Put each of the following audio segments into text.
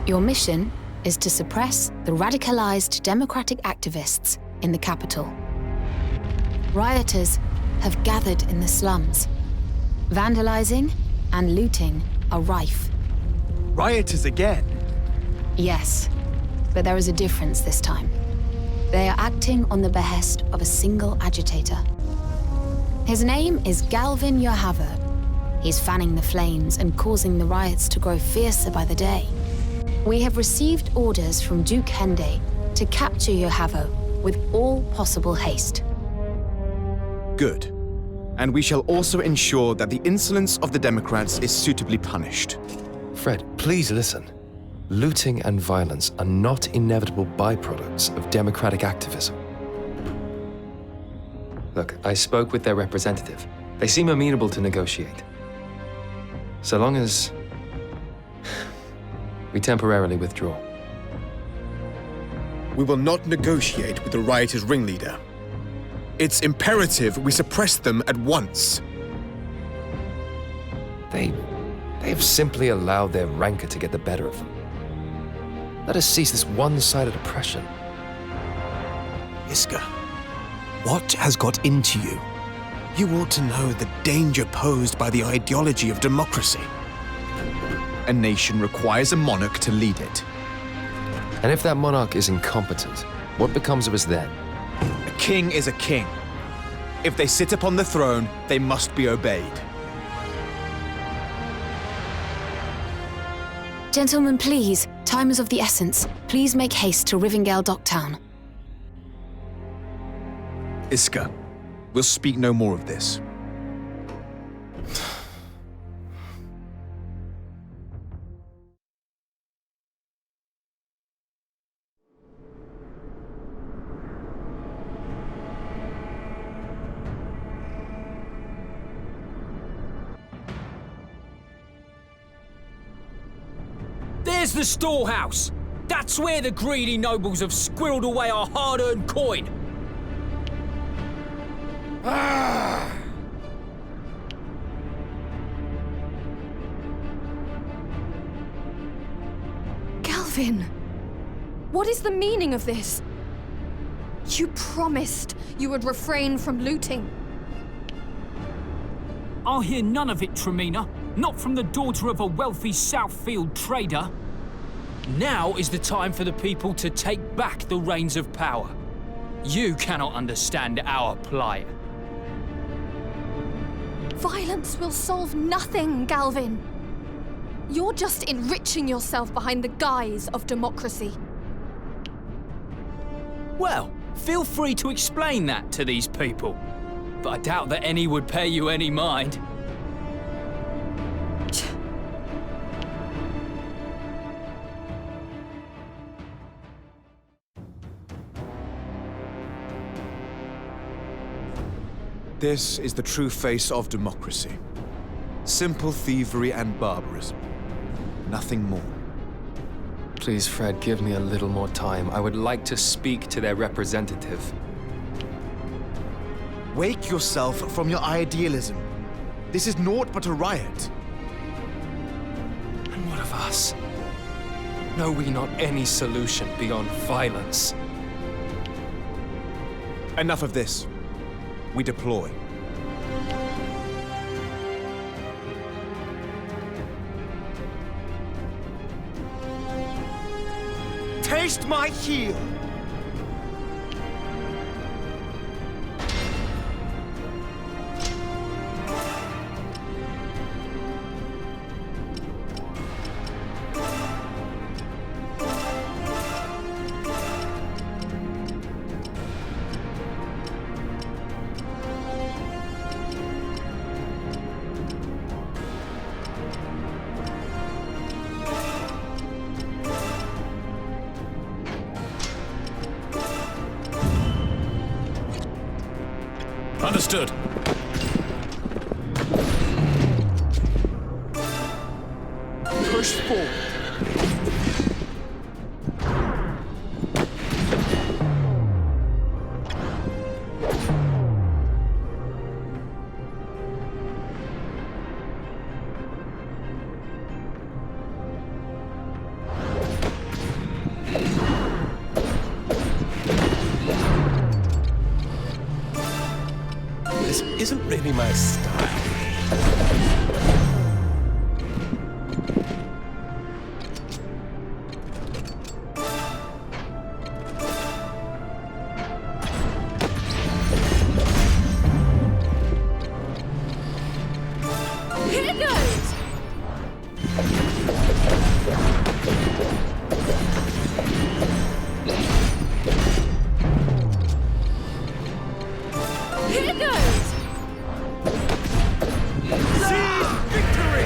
Your mission is to suppress the radicalized democratic activists in the capital. Rioters have gathered in the slums. Vandalizing and looting are rife. Rioters again? Yes, but there is a difference this time. They are acting on the behest of a single agitator. His name is Galvin Yohavo. He's fanning the flames and causing the riots to grow fiercer by the day. We have received orders from Duke Hende to capture Yohavo with all possible haste. Good. And we shall also ensure that the insolence of the Democrats is suitably punished. Fred, please listen. Looting and violence are not inevitable byproducts of democratic activism. Look, I spoke with their representative. They seem amenable to negotiate. So long as we temporarily withdraw. We will not negotiate with the rioters' ringleader. It's imperative we suppress them at once. They have simply allowed their rancor to get the better of them. Let us cease this one-sided oppression. Iska, what has got into you? You ought to know the danger posed by the ideology of democracy. A nation requires a monarch to lead it. And if that monarch is incompetent, what becomes of us then? A king is a king. If they sit upon the throne, they must be obeyed. Gentlemen, please. Time is of the essence. Please make haste to Rivingale Docktown. Iska, we'll speak no more of this. There's the storehouse! That's where the greedy nobles have squirreled away our hard-earned coin! Galvin! What is the meaning of this? You promised you would refrain from looting. I'll hear none of it, Tremina. Not from the daughter of a wealthy Southfield trader. Now is the time for the people to take back the reins of power. You cannot understand our plight. Violence will solve nothing, Galvin. You're just enriching yourself behind the guise of democracy. Well, feel free to explain that to these people. But I doubt that any would pay you any mind. This is the true face of democracy. Simple thievery and barbarism. Nothing more. Please, Fred, give me a little more time. I would like to speak to their representative. Wake yourself from your idealism. This is naught but a riot. And what of us? Know we not any solution beyond violence? Enough of this. We deploy. Taste my heel! Understood. Push forward. This isn't really my style. Here goes! Here goes! Seize victory!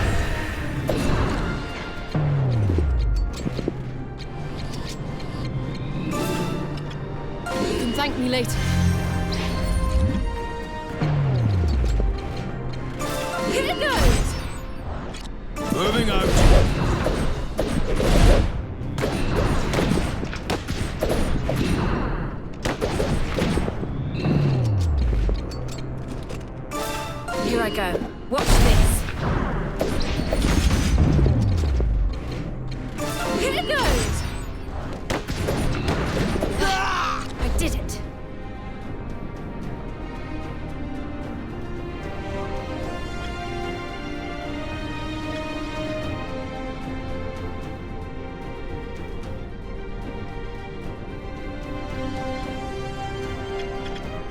You can thank me later. Here goes! Moving out. Here I go. Watch this. Here it goes! I did it.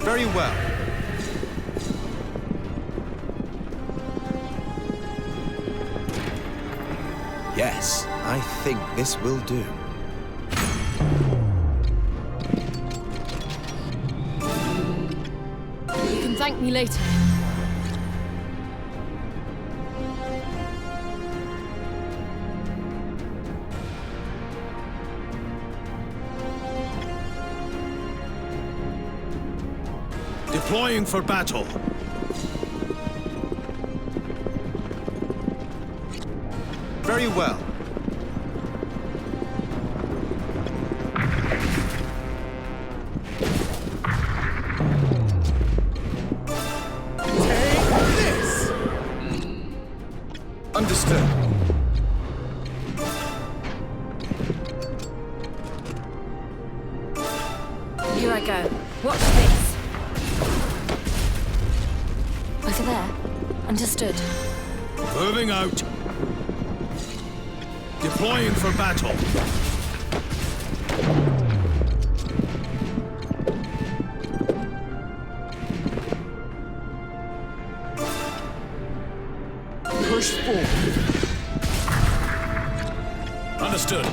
Very well. Yes, I think this will do. You can thank me later. Deploying for battle. Very well. Take this! Understood. Here I go. Watch this. Over there. Understood. Moving out. Deploying for battle. Push forward. Understood.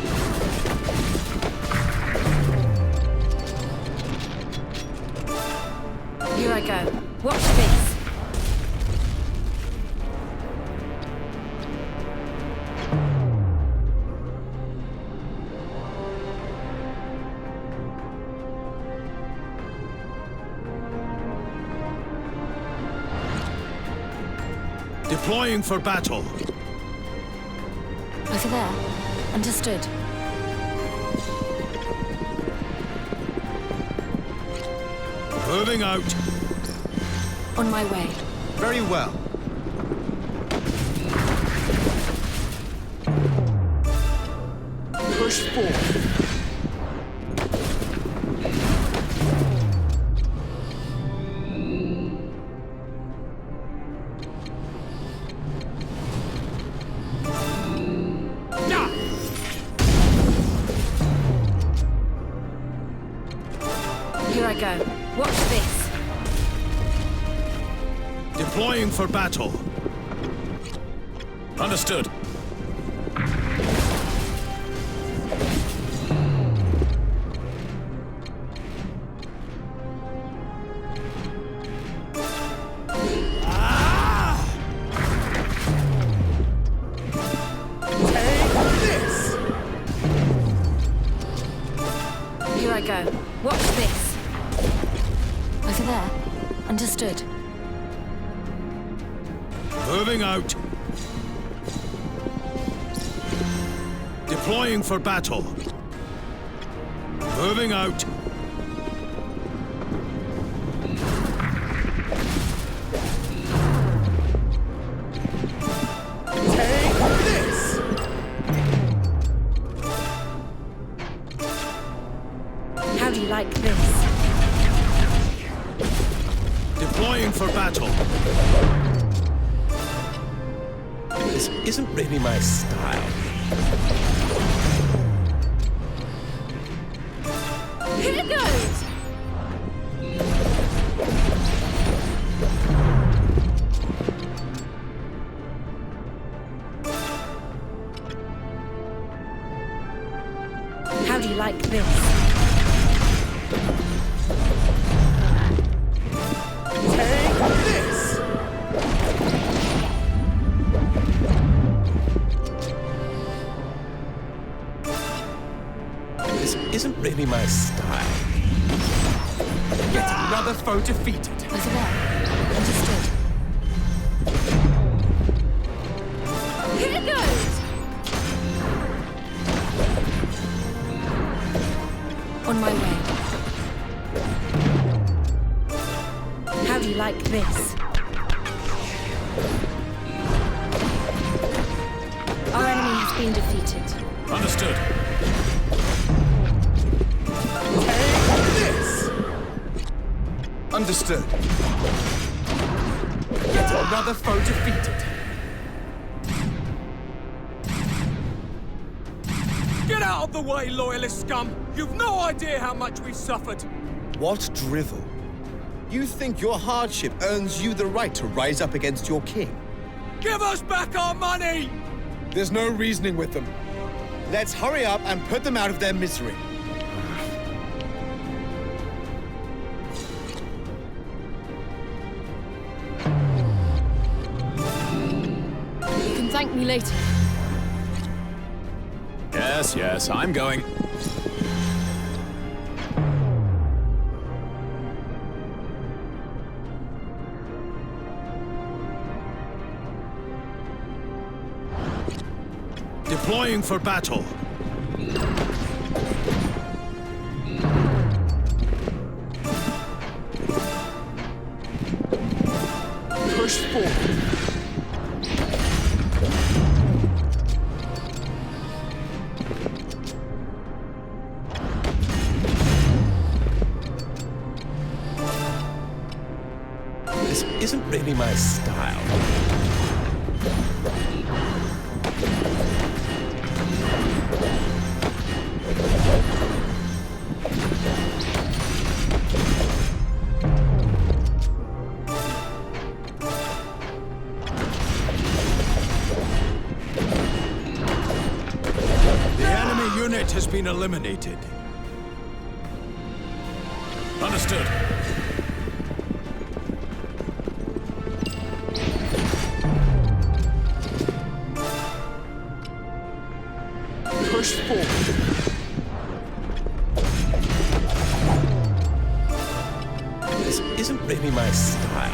Here I go. Watch this. Deploying for battle. Over there. Understood. Moving out. On my way. Very well. Push forward. Here I go. Watch this. Deploying for battle. Understood. Here I go. Watch this. Over there. Understood. Moving out. Deploying for battle. Moving out. Take this! How do you like this? Deploying Deploying for battle. This isn't really my style. Here goes! How do you like this? This isn't really my style. Yet another foe defeated. As well. Understood. Here goes! On my way. How do you like this? Our enemy has been defeated. Understood. Understood. Yet another foe defeated. Get out of the way, loyalist scum! You've no idea how much we've suffered! What drivel? You think your hardship earns you the right to rise up against your king? Give us back our money! There's no reasoning with them. Let's hurry up and put them out of their misery. You can thank me later. Yes, I'm going. Deploying for battle. Push forward. This isn't really my style. The enemy unit has been eliminated. Understood. Push forward. This isn't really my style.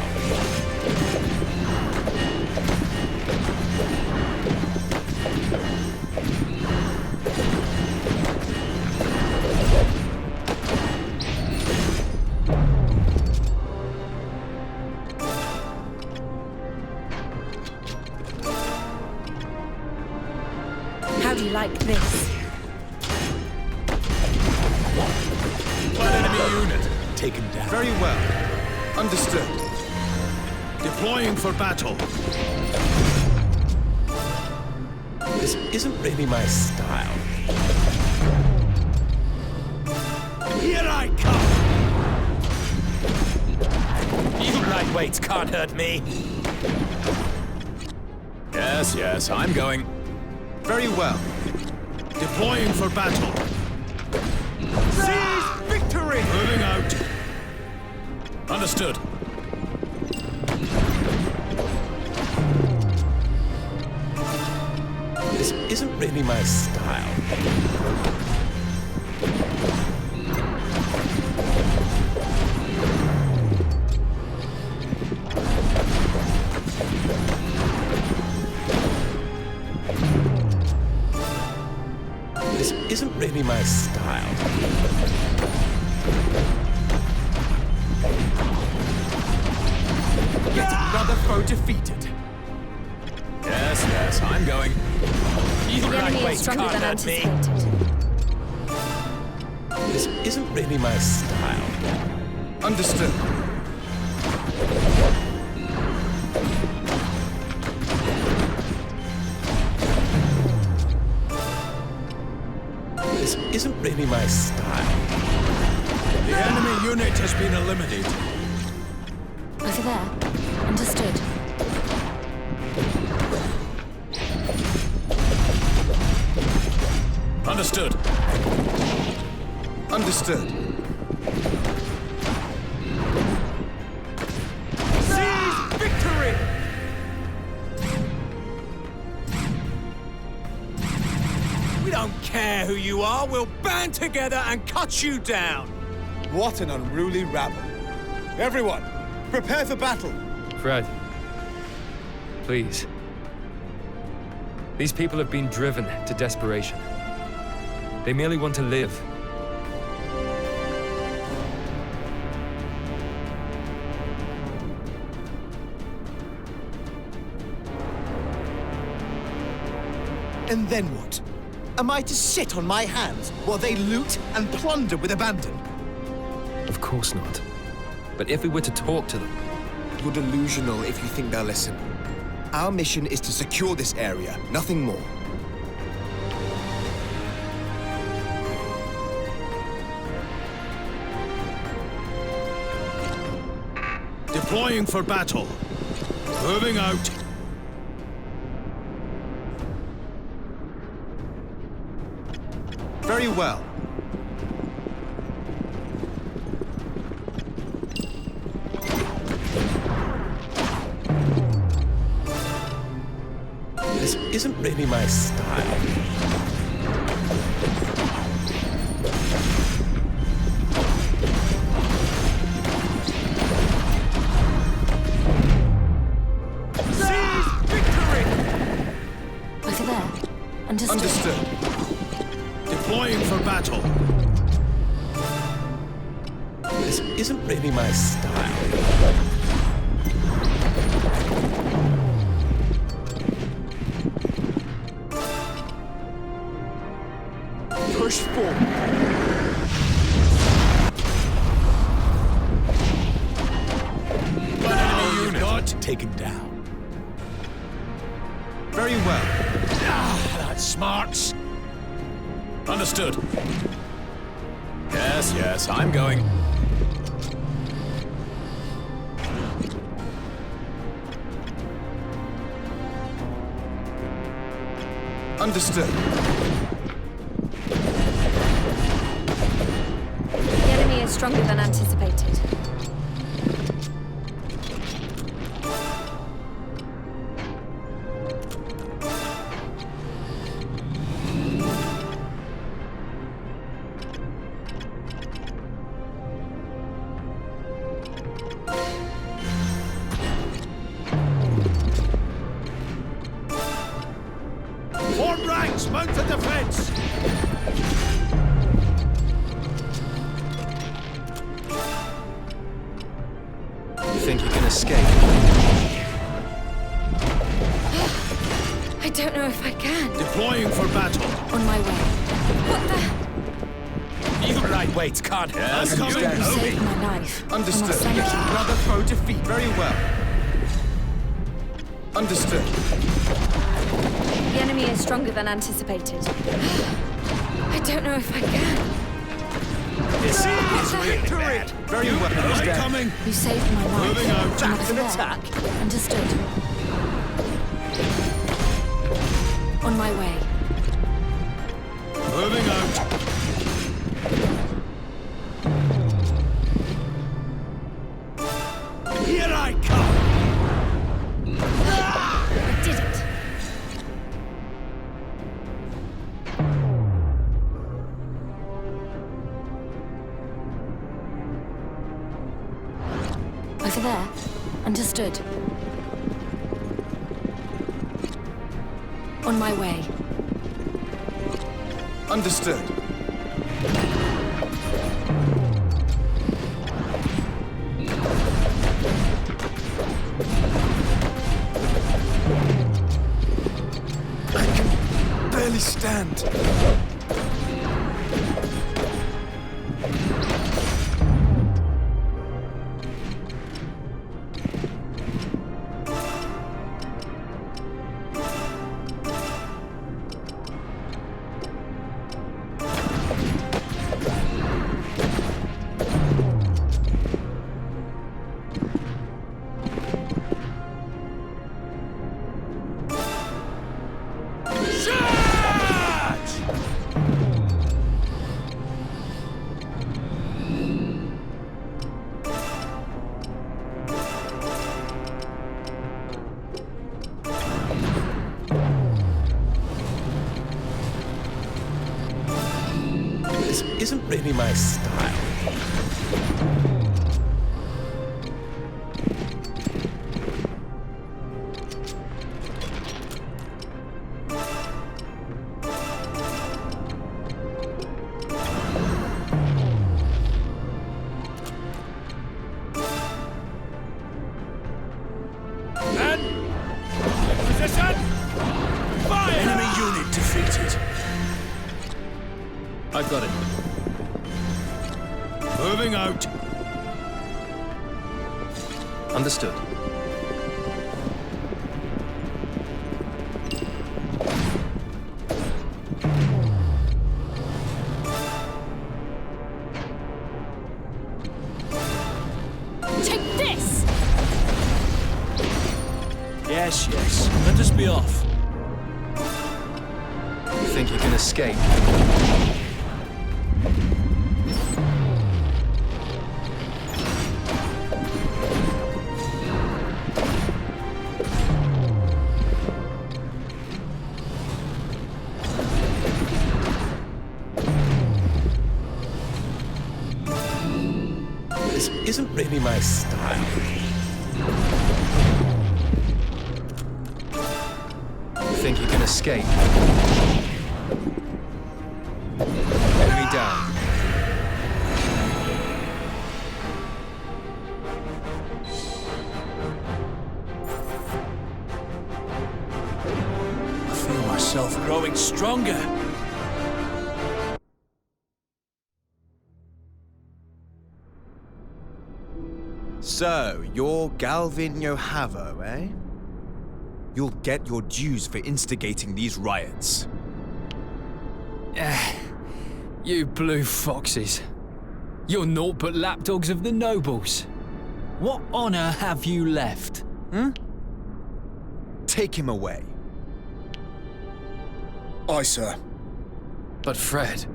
How do you like this? One enemy unit taken down. Very well. Understood. Deploying for battle. This isn't really my style. Here I come! You lightweights can't hurt me! Yes, I'm going. Very well. Deploying for battle. Seize victory! Moving out. Understood. This isn't really my style. This isn't really my style. Yet another foe defeated. Yes, I'm going. You The enemy is lightweights stronger can't than hurt me! anticipated. This isn't really my style. Understood. This isn't really my style. The enemy unit has been eliminated. Over there. Understood. Understood. Understood. Seize victory! We don't care who you are, we'll band together and cut you down! What an unruly rabble. Everyone, prepare for battle. Fred, please. These people have been driven to desperation. They merely want to live. And then what? Am I to sit on my hands while they loot and plunder with abandon? Of course not. But if we were to talk to them... You're delusional if you think they'll listen. Our mission is to secure this area, nothing more. Deploying for battle. Moving out. Very well. This isn't really my style. Over there. Understood. Understood. Deploying for battle. This isn't really my style. Push forward. One enemy unit got taken down. Very well. Ah, that's smarts. Understood. Yes, yes, I'm going. Understood. The enemy is stronger than anticipated. Form ranks, mount the defense. You think you can escape? I don't know if I can. Deploying for battle. On my way. What the? Even right weights can't. Yes, I'm coming. You saved my life. Understood. And my sanity. Another foe defeat. Very well. Understood. The enemy is stronger than anticipated. I don't know if I can. This is really Victory! bad. Very well. I'm coming. You saved my life. Moving out. And Attack and there. attack. Understood. On my way. Moving out. Here I come. I did it. Over there. Understood. On my way. Understood. I can barely stand. isn't really my style. I've got it. Moving out. Understood. Take this! Yes, yes. Let us be off. You think you can escape? This isn't really my style. You think you can escape? Enemy down. I feel myself growing stronger. So, you're Galvin Yohavo, eh? You'll get your dues for instigating these riots. You blue foxes. You're naught but lapdogs of the nobles. What honor have you left? Take him away. Aye, sir. But Fred...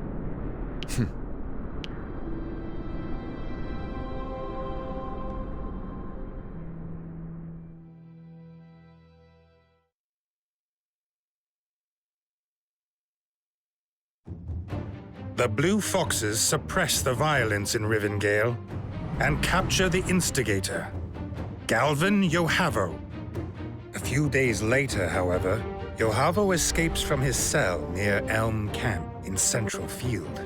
The Blue Foxes suppress the violence in Rivendell and capture the instigator, Galvin Yohavo. A few days later, however, Yohavo escapes from his cell near Elm Camp in Central Field.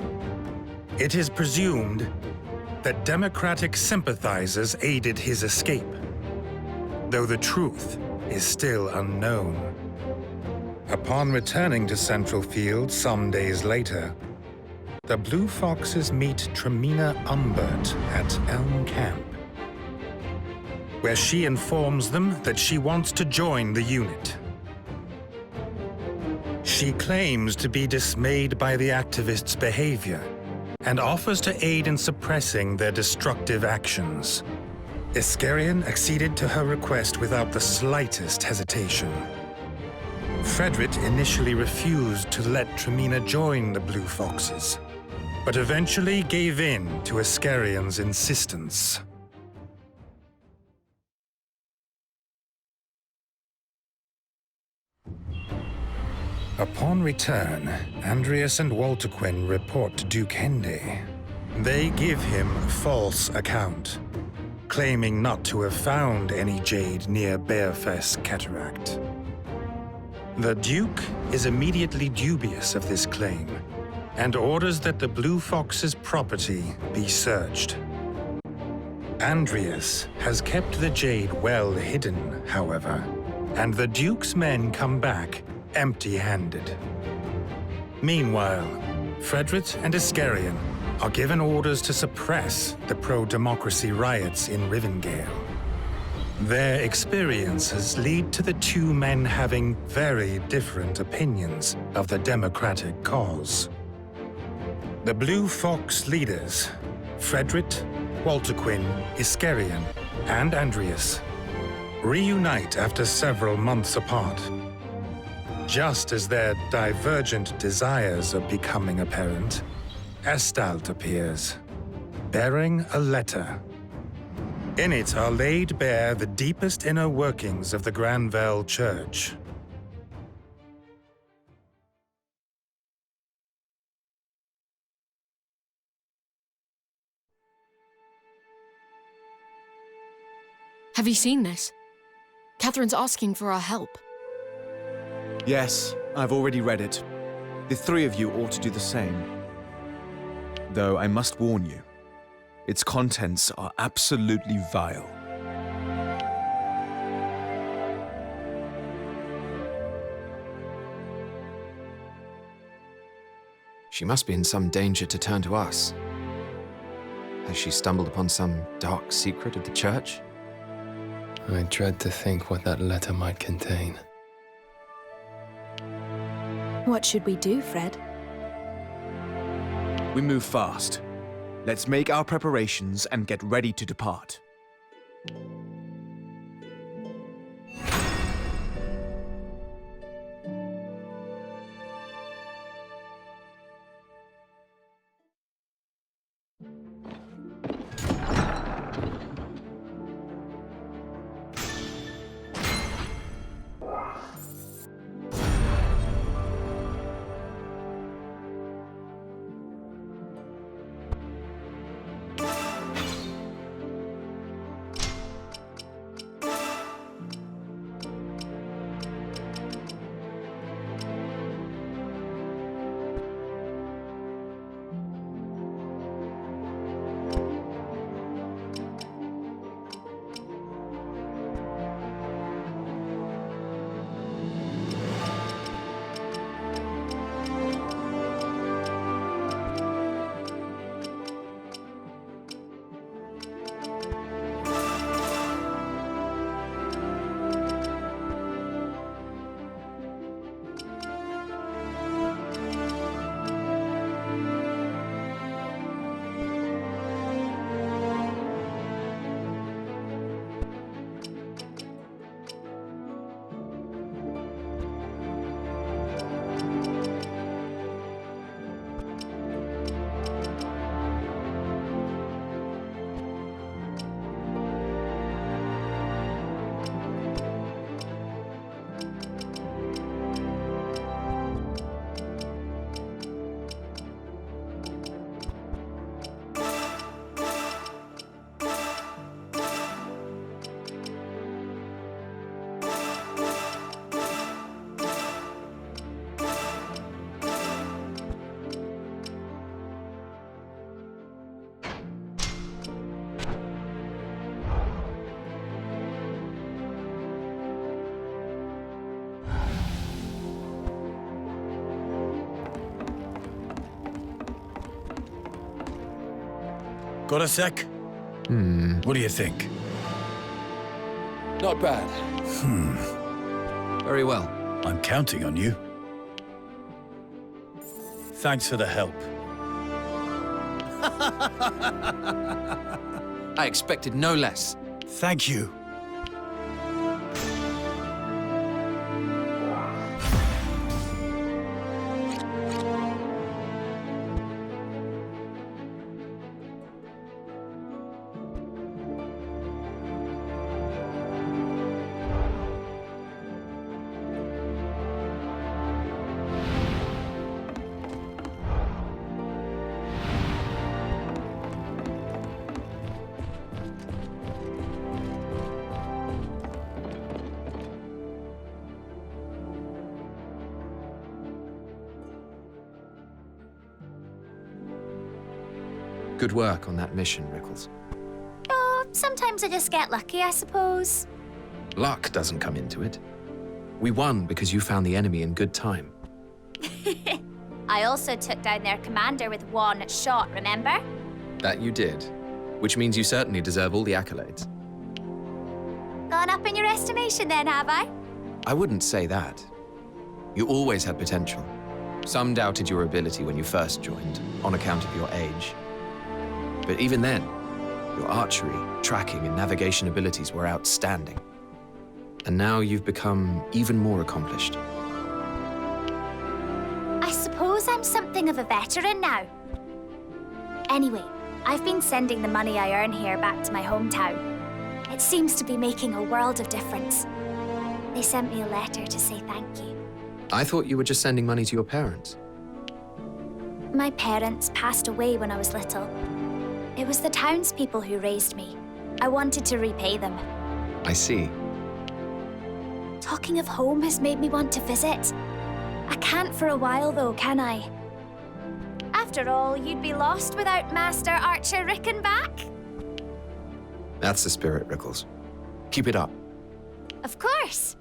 It is presumed that Democratic sympathizers aided his escape, though the truth is still unknown. Upon returning to Central Field some days later, the Blue Foxes meet Tremina Umbert at Elm Camp, where she informs them that she wants to join the unit. She claims to be dismayed by the activists' behavior and offers to aid in suppressing their destructive actions. Iskarion acceded to her request without the slightest hesitation. Frederick initially refused to let Tremina join the Blue Foxes, but eventually gave in to Iskarion's insistence. Upon return, Andreas and Walterquin report to Duke Hende. They give him a false account, claiming not to have found any jade near Bearfest Cataract. The Duke is immediately dubious of this claim and orders that the Blue Fox's property be searched. Andreas has kept the jade well hidden, however, and the Duke's men come back empty-handed. Meanwhile, Frederick and Iskarion are given orders to suppress the pro-democracy riots in Rivendell. Their experiences lead to the two men having very different opinions of the democratic cause. The Blue Fox leaders, Frederick, Walterquin, Iskarion, and Andreas, reunite after several months apart. Just as their divergent desires are becoming apparent, Estalt appears, bearing a letter. In it are laid bare the deepest inner workings of the Granvelle Church. Have you seen this? Catherine's asking for our help. Yes, I've already read it. The three of you ought to do the same. Though I must warn you, its contents are absolutely vile. She must be in some danger to turn to us. Has she stumbled upon some dark secret of the Church? I dread to think what that letter might contain. What should we do, Fred? We move fast. Let's make our preparations and get ready to depart. Got a sec? What do you think? Not bad. Very well. I'm counting on you. Thanks for the help. I expected no less. Thank you. Good work on that mission, Rickles. Oh, sometimes I just get lucky, I suppose. Luck doesn't come into it. We won because you found the enemy in good time. I also took down their commander with one shot, remember? That you did. Which means you certainly deserve all the accolades. Gone up in your estimation then, have I? I wouldn't say that. You always had potential. Some doubted your ability when you first joined, on account of your age. But even then, your archery, tracking, and navigation abilities were outstanding. And now you've become even more accomplished. I suppose I'm something of a veteran now. Anyway, I've been sending the money I earn here back to my hometown. It seems to be making a world of difference. They sent me a letter to say thank you. I thought you were just sending money to your parents. My parents passed away when I was little. It was the townspeople who raised me. I wanted to repay them. I see. Talking of home has made me want to visit. I can't for a while though, can I? After all, you'd be lost without Master Archer Rickenback. That's the spirit, Rickles. Keep it up. Of course.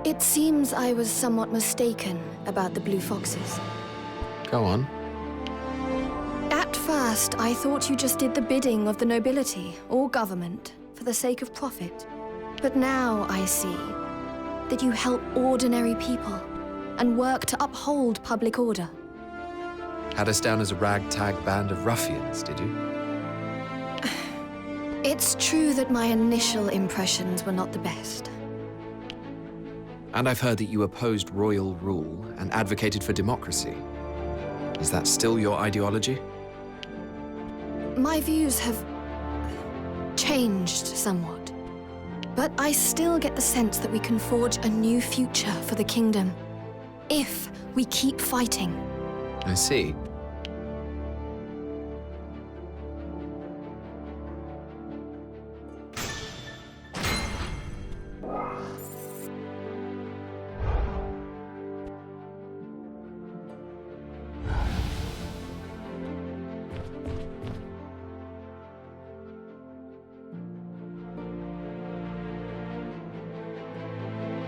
It seems I was somewhat mistaken about the Blue Foxes. Go on. At first, I thought you just did the bidding of the nobility or government for the sake of profit. But now I see that you help ordinary people and work to uphold public order. Had us down as a ragtag band of ruffians, did you? It's true that my initial impressions were not the best. And I've heard that you opposed royal rule and advocated for democracy. Is that still your ideology? My views have changed somewhat. But I still get the sense that we can forge a new future for the kingdom, if we keep fighting. I see.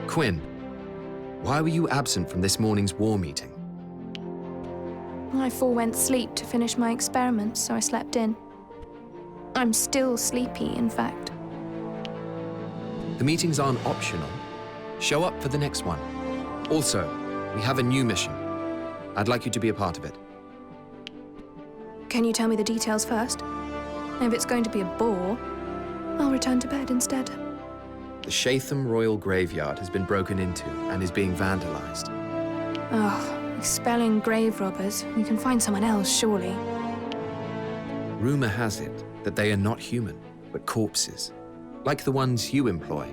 Quinn, why were you absent from this morning's war meeting? I forewent sleep to finish my experiments, so I slept in. I'm still sleepy, in fact. The meetings aren't optional. Show up for the next one. Also, we have a new mission. I'd like you to be a part of it. Can you tell me the details first? If it's going to be a bore, I'll return to bed instead. The Shatham Royal Graveyard has been broken into and is being vandalized. Oh, expelling grave robbers. We can find someone else, surely. Rumor has it that they are not human, but corpses, like the ones you employ,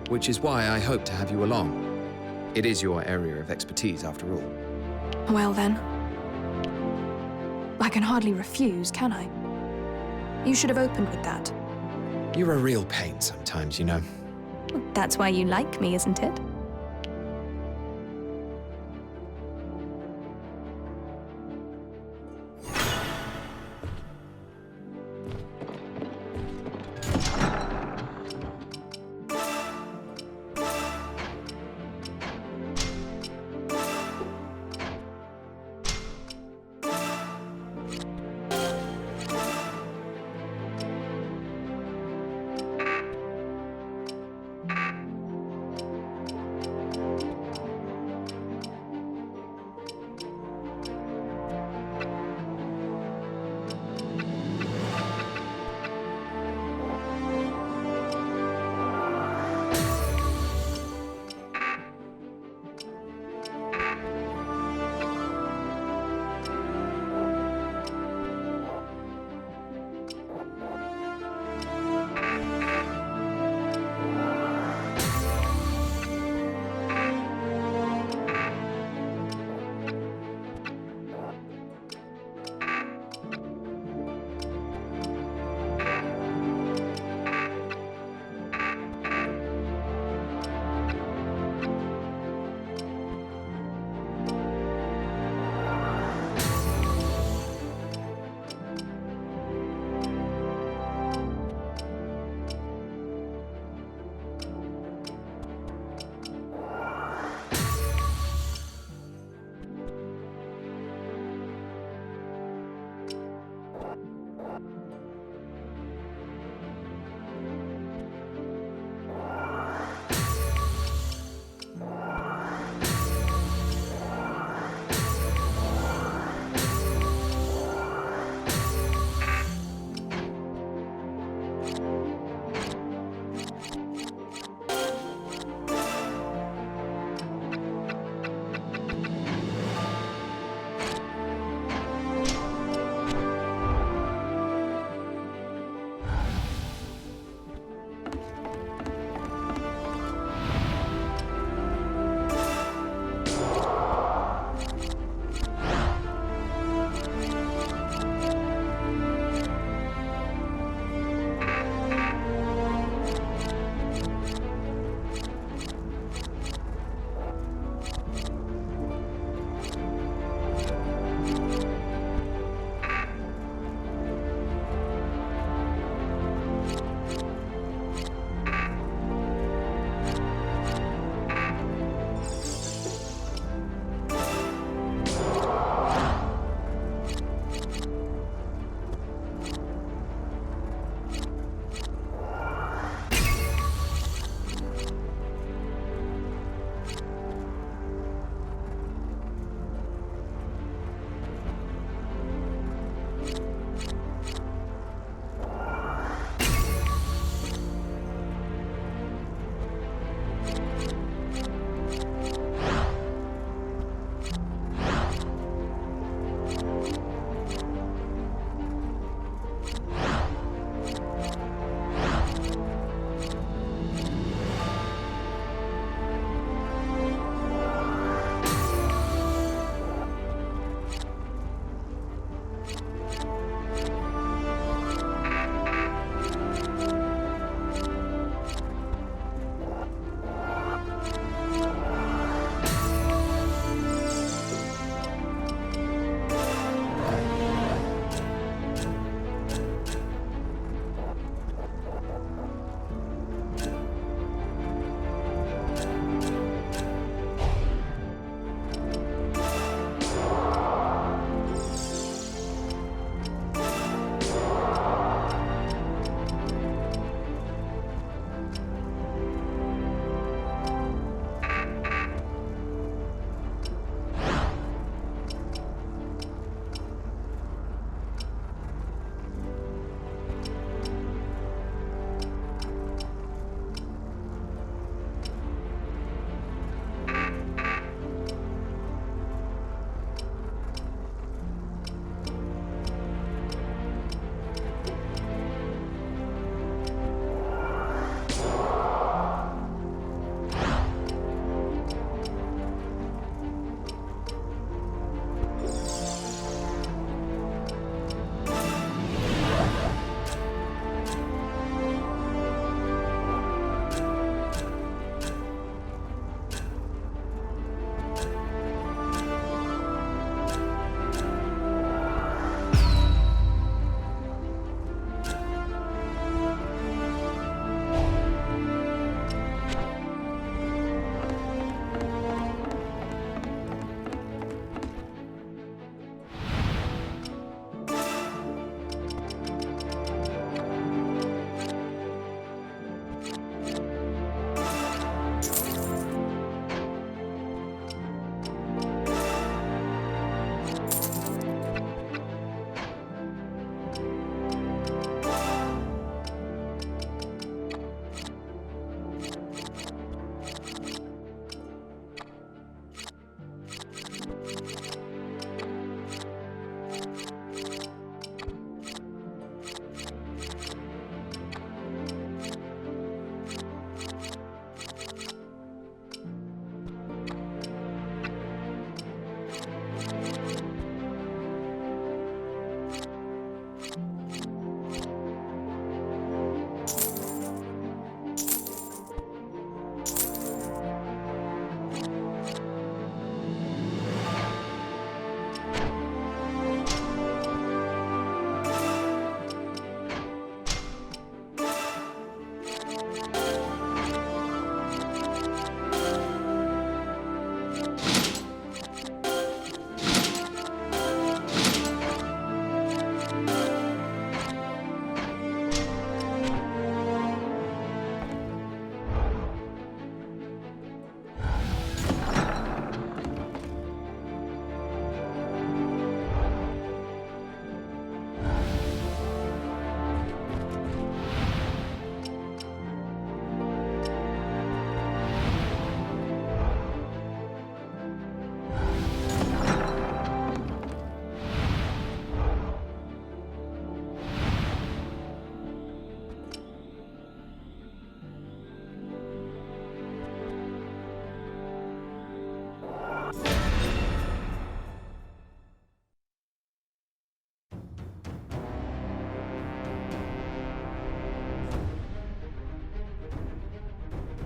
which is why I hope to have you along. It is your area of expertise, after all. Well then. I can hardly refuse, can I? You should have opened with that. You're a real pain sometimes, you know. That's why you like me, isn't it?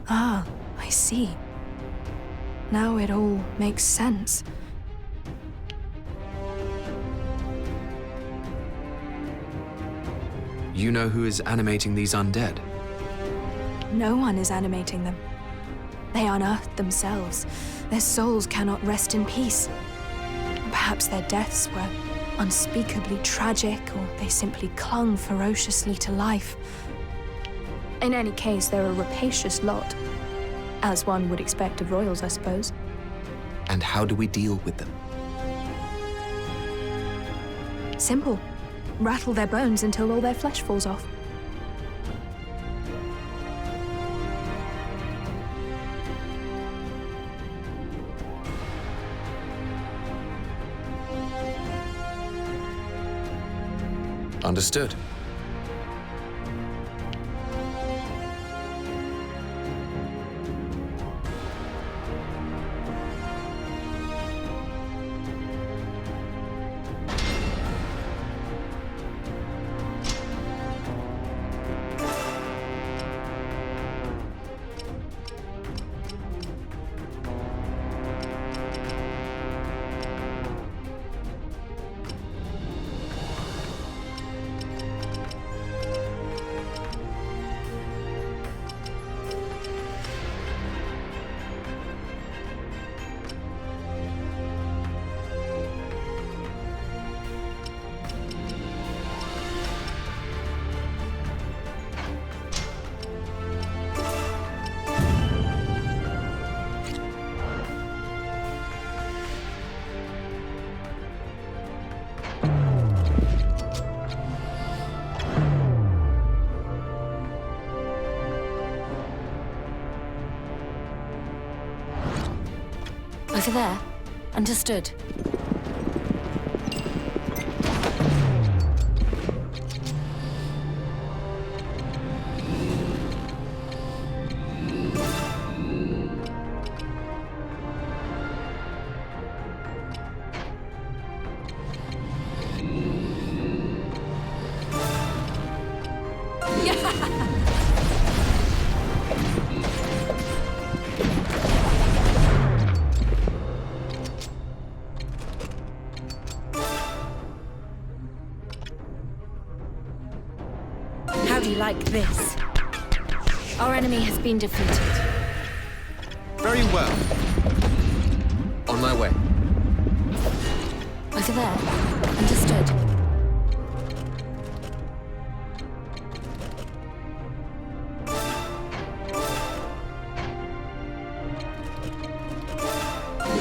Ah, I see. Now it all makes sense. You know who is animating these undead? No one is animating them. They unearthed themselves. Their souls cannot rest in peace. Perhaps their deaths were unspeakably tragic, or they simply clung ferociously to life. In any case, they're a rapacious lot. As one would expect of royals, I suppose. And how do we deal with them? Simple. Rattle their bones until all their flesh falls off. Understood. Over there. Understood. How do you like this? Our enemy has been defeated. Very well. On my way. Over there. Understood.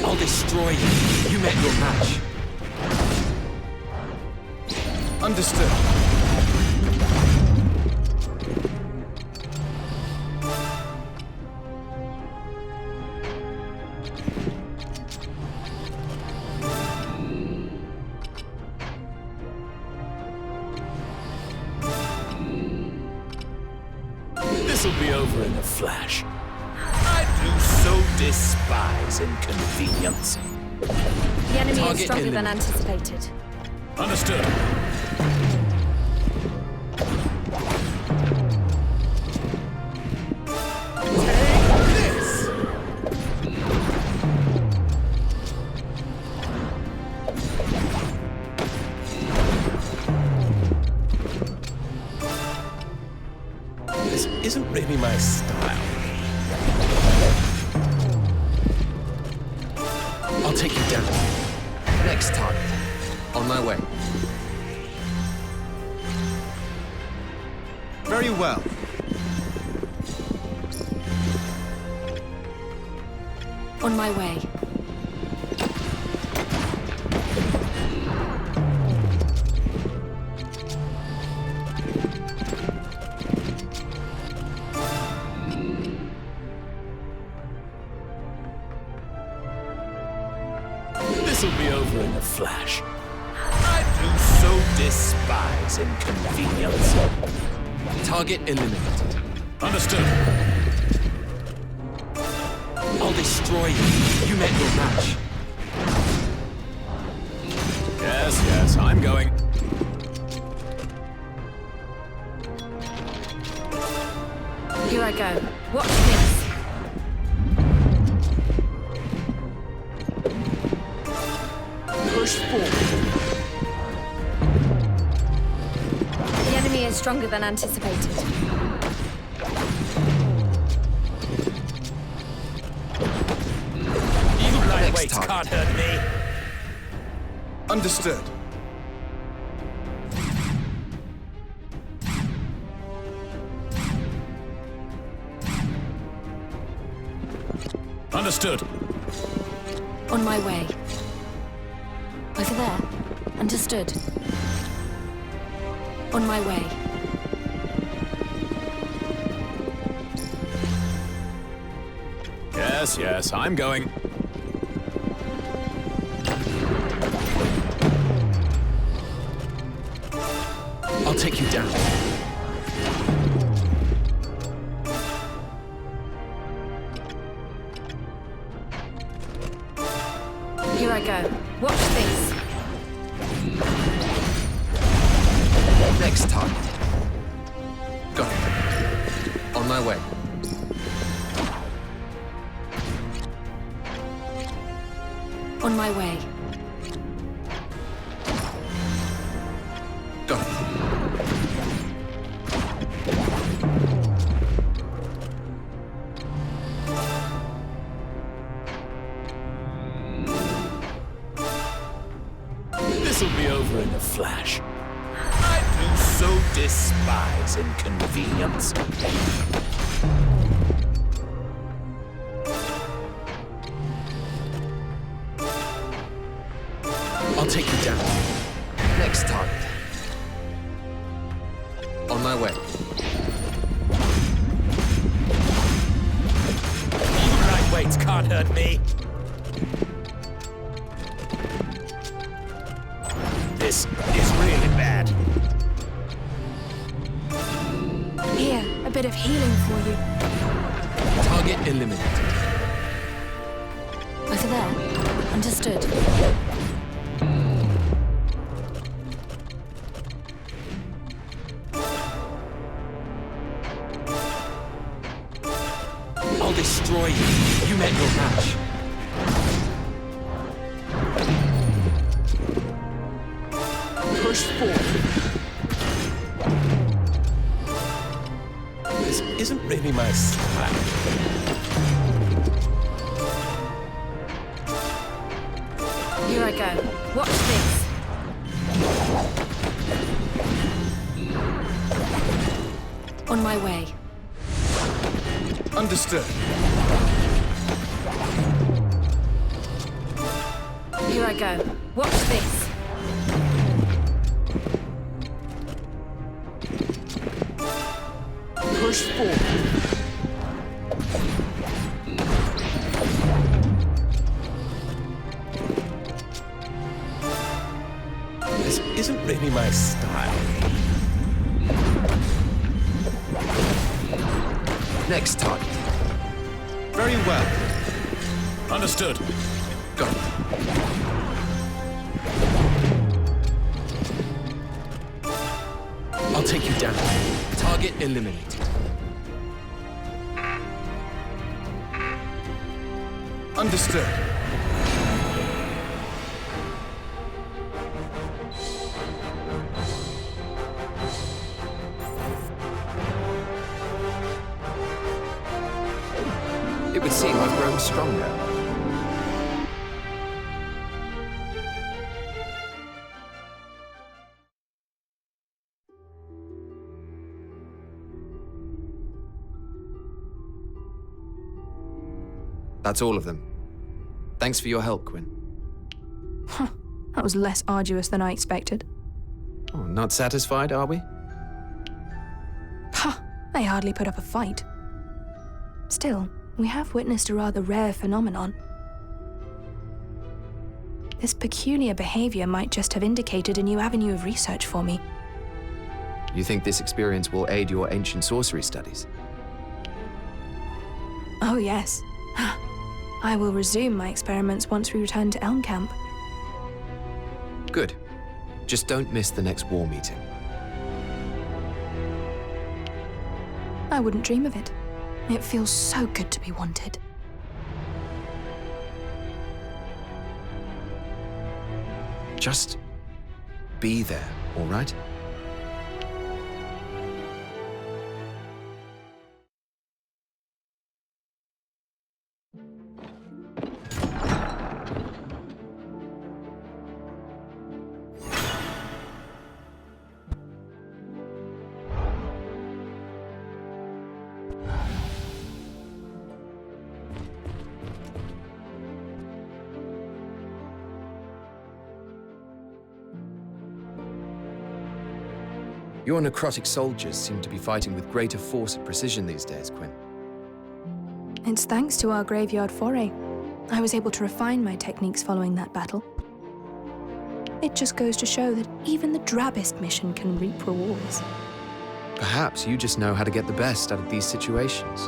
I'll destroy you. You met your match. Understood. This'll be over in a flash. I do so despise inconvenience. The enemy is stronger than anticipated. Understood. This isn't really my style. I'll take you down. Next target. On my way. Very well. On my way. This'll be over in a flash. I do so despise inconvenience. Target eliminated. Understood. I'll destroy you. You met your match. Yes, I'm going. Here I go. Watch this. Push forward. The enemy is stronger than anticipated. You lightweights can't hurt me. Understood. Understood. On my way. Over there. Understood. On my way. Yes, I'm going. I'll take you down. Here I go. Watch this. Next target. Got it. On my way. On my way. Got it. This'll be over in a flash. I do so despise inconvenience. I'll take you down. Next target. On my way. You lightweights can't hurt me. This is really bad. Here, a bit of healing for you. Target eliminated. Over there. Understood. I'll destroy you. You met your match. Push forward. This isn't really my style. Here I go. Watch this. On my way. Understood. Here I go. Watch this. Push forward. This isn't really my style. Next target. Very well. Understood. Got it. I'll take you down. Target eliminated. Understood. It would seem I've grown stronger. That's all of them. Thanks for your help, Quinn. That was less arduous than I expected. Oh, not satisfied, are we? Ha! They hardly put up a fight. Still, we have witnessed a rather rare phenomenon. This peculiar behavior might just have indicated a new avenue of research for me. You think this experience will aid your ancient sorcery studies? Oh, yes. I will resume my experiments once we return to Elm Camp. Good. Just don't miss the next war meeting. I wouldn't dream of it. It feels so good to be wanted. Just be there, all right? Your necrotic soldiers seem to be fighting with greater force and precision these days, Quinn. It's thanks to our graveyard foray. I was able to refine my techniques following that battle. It just goes to show that even the drabbest mission can reap rewards. Perhaps you just know how to get the best out of these situations.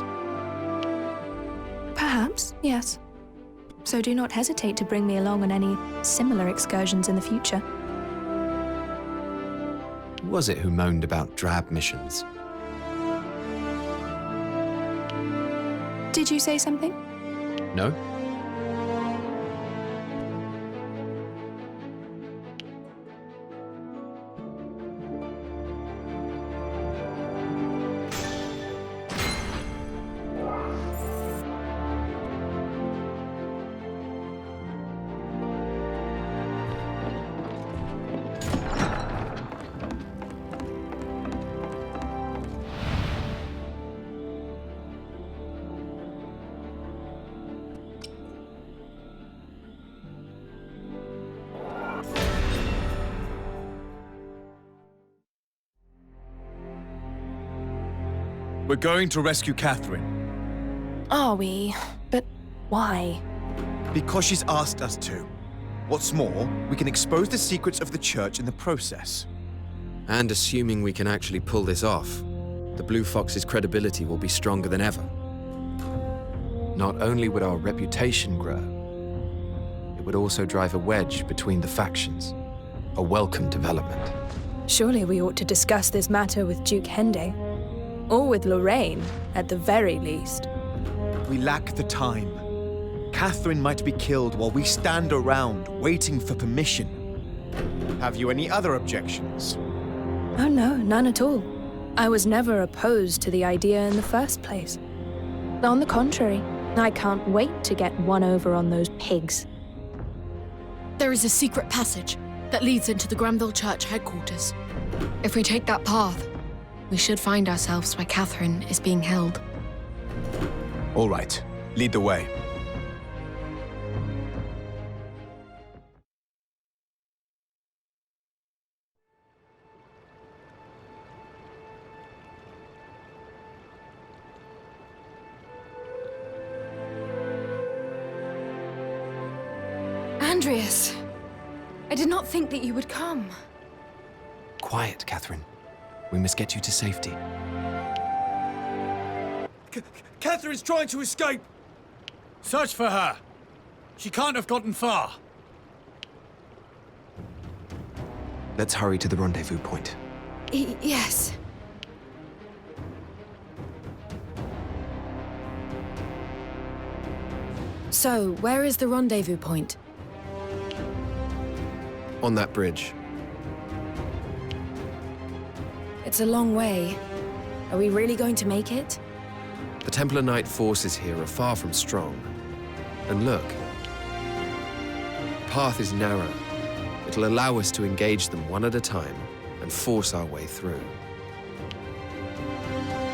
Perhaps, yes. So do not hesitate to bring me along on any similar excursions in the future. Who was it who moaned about drab missions? Did you say something? No? We're going to rescue Catherine. Are we? But why? Because she's asked us to. What's more, we can expose the secrets of the church in the process. And assuming we can actually pull this off, the Blue Fox's credibility will be stronger than ever. Not only would our reputation grow, it would also drive a wedge between the factions. A welcome development. Surely we ought to discuss this matter with Duke Hende. Or with Lorraine, at the very least. We lack the time. Catherine might be killed while we stand around, waiting for permission. Have you any other objections? Oh no, none at all. I was never opposed to the idea in the first place. On the contrary, I can't wait to get one over on those pigs. There is a secret passage that leads into the Granville Church headquarters. If we take that path, we should find ourselves where Catherine is being held. All right, lead the way. Andreas, I did not think that you would come. Quiet, Catherine. We must get you to safety. Catherine's trying to escape! Search for her. She can't have gotten far. Let's hurry to the rendezvous point. Yes. So, where is the rendezvous point? On that bridge. It's a long way. Are we really going to make it? The Templar Knight forces here are far from strong. And look. The path is narrow. It'll allow us to engage them one at a time and force our way through.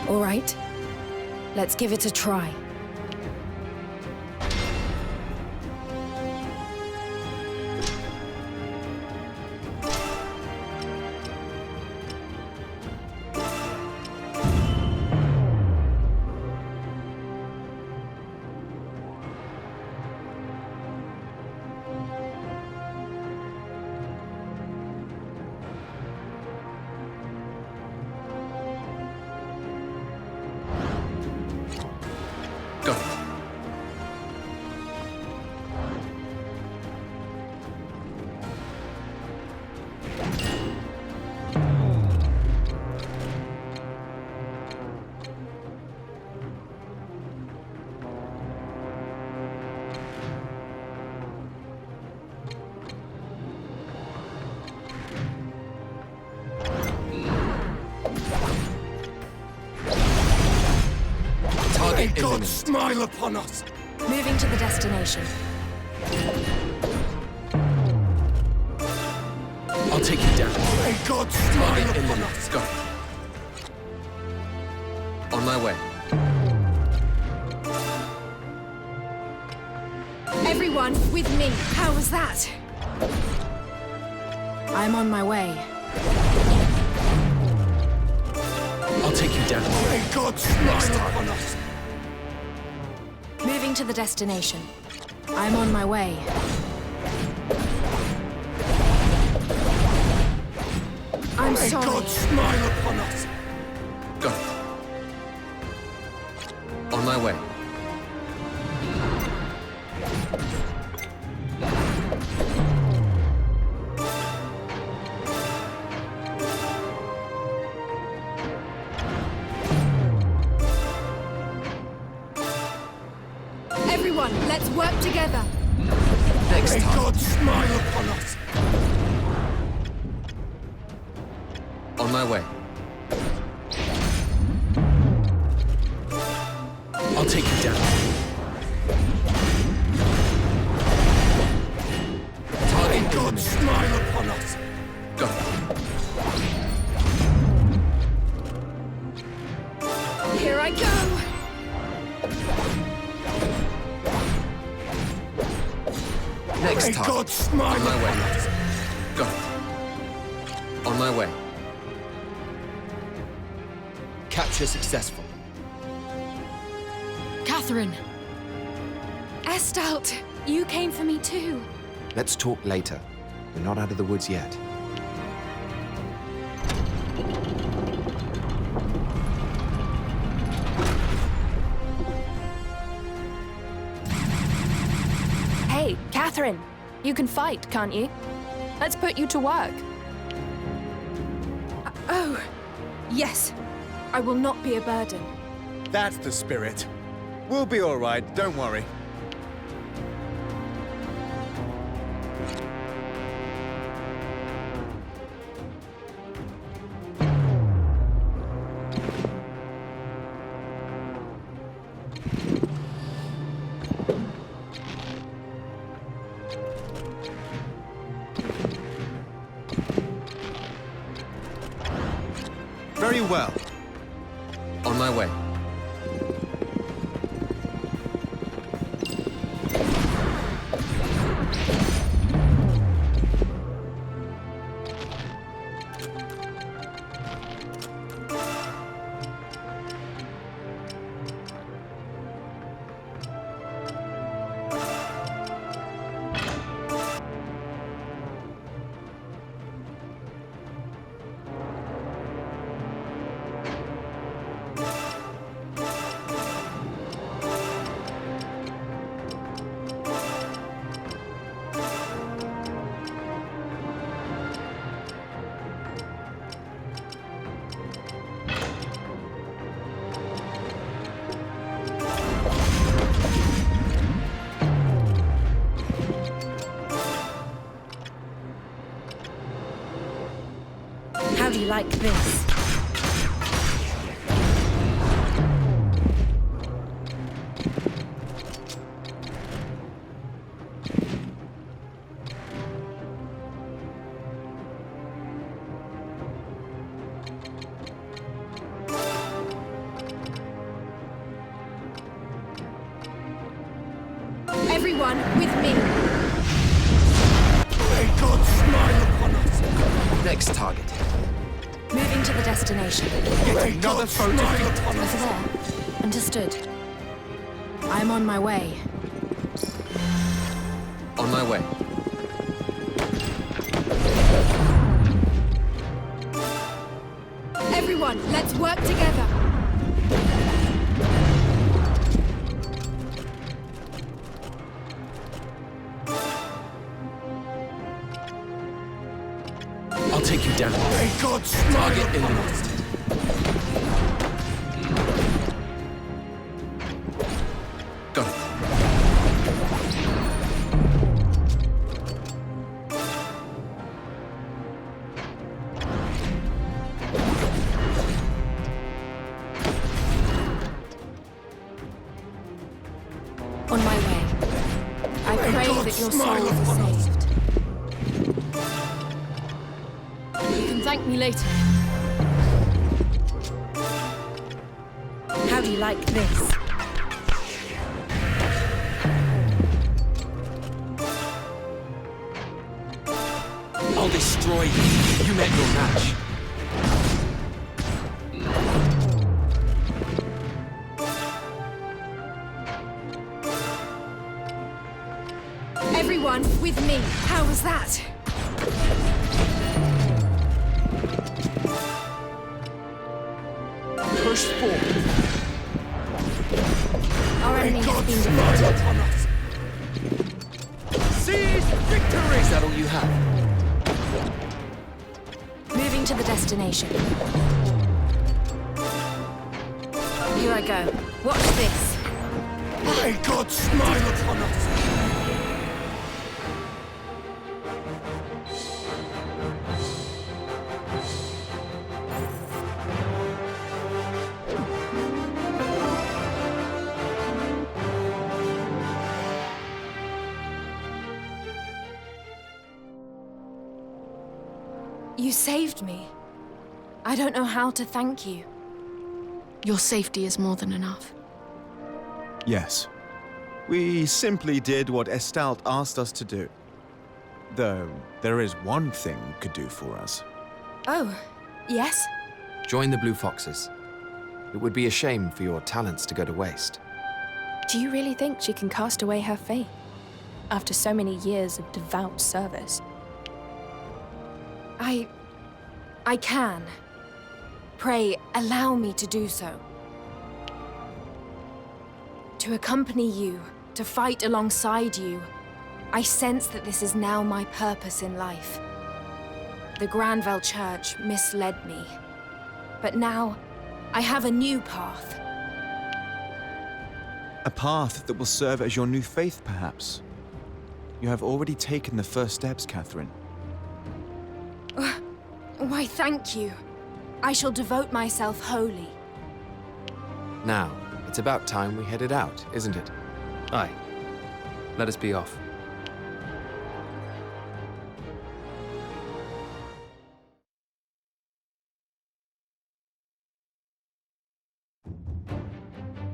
All right. Let's give it a try. God eliminate. smile upon us! Moving to the destination. I'll take you down. May God smile Target upon eliminated. us! Got it. On my way. Everyone, with me. How was that? I'm on my way. I'll take you down. May God smile upon us! Moving to the destination. I'm on my way. I'm May sorry. God smile upon us! Got it. On my way. Everyone, let's work together. Next May time. God smile upon us! On my way. I'll take you down. May Target God eliminated. smile upon us! Got it. Here I go. Next May time. God smile On my upon way. us! Got it. On my way. Capture successful. Catherine! Estalt, you came for me too. Let's talk later. We're not out of the woods yet. Hey, Catherine. You can fight, can't you? Let's put you to work. Oh, yes. I will not be a burden. That's the spirit. We'll be all right, don't worry. Very well. On my way. How do you like this? Everyone, with me. May God smile upon us! Next target. Moving to the destination. May God smile upon Over us! there. Understood. I'm on my way. On my way. Everyone, let's work together. I'll take you down. May God smile Target upon us! eliminated. Got it. Your souls are saved. You can thank me later. How do you like this? I'll destroy you. You met your match. Everyone, with me. How was that? Push forward. Our enemy has been defeated. Seize victory! Is that all you have? Moving to the destination. Here I go. Watch this. May God smile upon us! You saved me. I don't know how to thank you. Your safety is more than enough. Yes. We simply did what Estalt asked us to do. Though, there is one thing you could do for us. Oh, yes? Join the Blue Foxes. It would be a shame for your talents to go to waste. Do you really think she can cast away her faith? After so many years of devout service? I can. Pray, allow me to do so. To accompany you, to fight alongside you, I sense that this is now my purpose in life. The Granville Church misled me. But now, I have a new path. A path that will serve as your new faith, perhaps. You have already taken the first steps, Catherine. Why, thank you. I shall devote myself wholly. Now, it's about time we headed out, isn't it? Aye. Let us be off.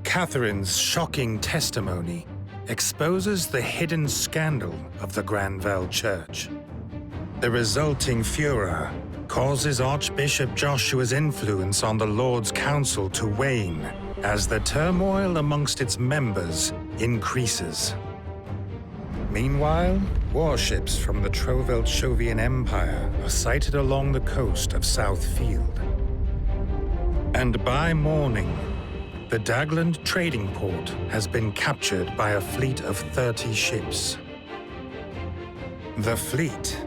Catherine's shocking testimony exposes the hidden scandal of the Granville Church. The resulting furor causes Archbishop Joshua's influence on the Lord's Council to wane as the turmoil amongst its members increases. Meanwhile, warships from the Trovelt-Shovian Empire are sighted along the coast of Southfield. And by morning, the Dagland trading port has been captured by a fleet of 30 ships. The fleet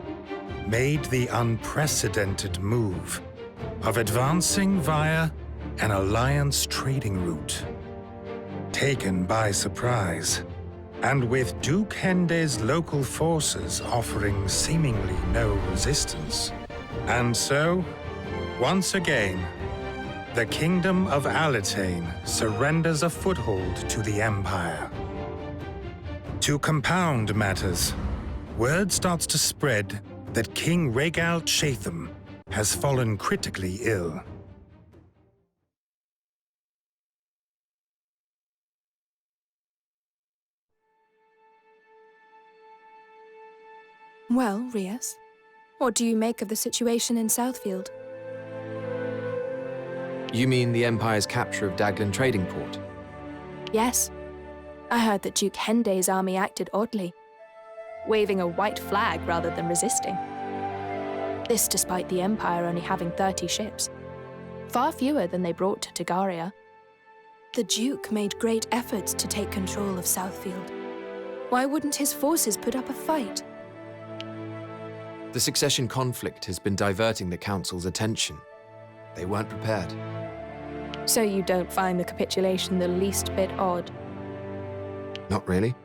made the unprecedented move of advancing via an alliance trading route. Taken by surprise, and with Duke Hende's local forces offering seemingly no resistance. And so, once again, the Kingdom of Alitane surrenders a foothold to the Empire. To compound matters, word starts to spread that King Rhaegal Chatham has fallen critically ill. Well, Rias, what do you make of the situation in Southfield? You mean the Empire's capture of Dagland Trading Port? Yes. I heard that Duke Hende's army acted oddly, waving a white flag rather than resisting. This despite the Empire only having 30 ships, far fewer than they brought to Tagaria. The Duke made great efforts to take control of Southfield. Why wouldn't his forces put up a fight? The succession conflict has been diverting the Council's attention. They weren't prepared. So you don't find the capitulation the least bit odd? Not really.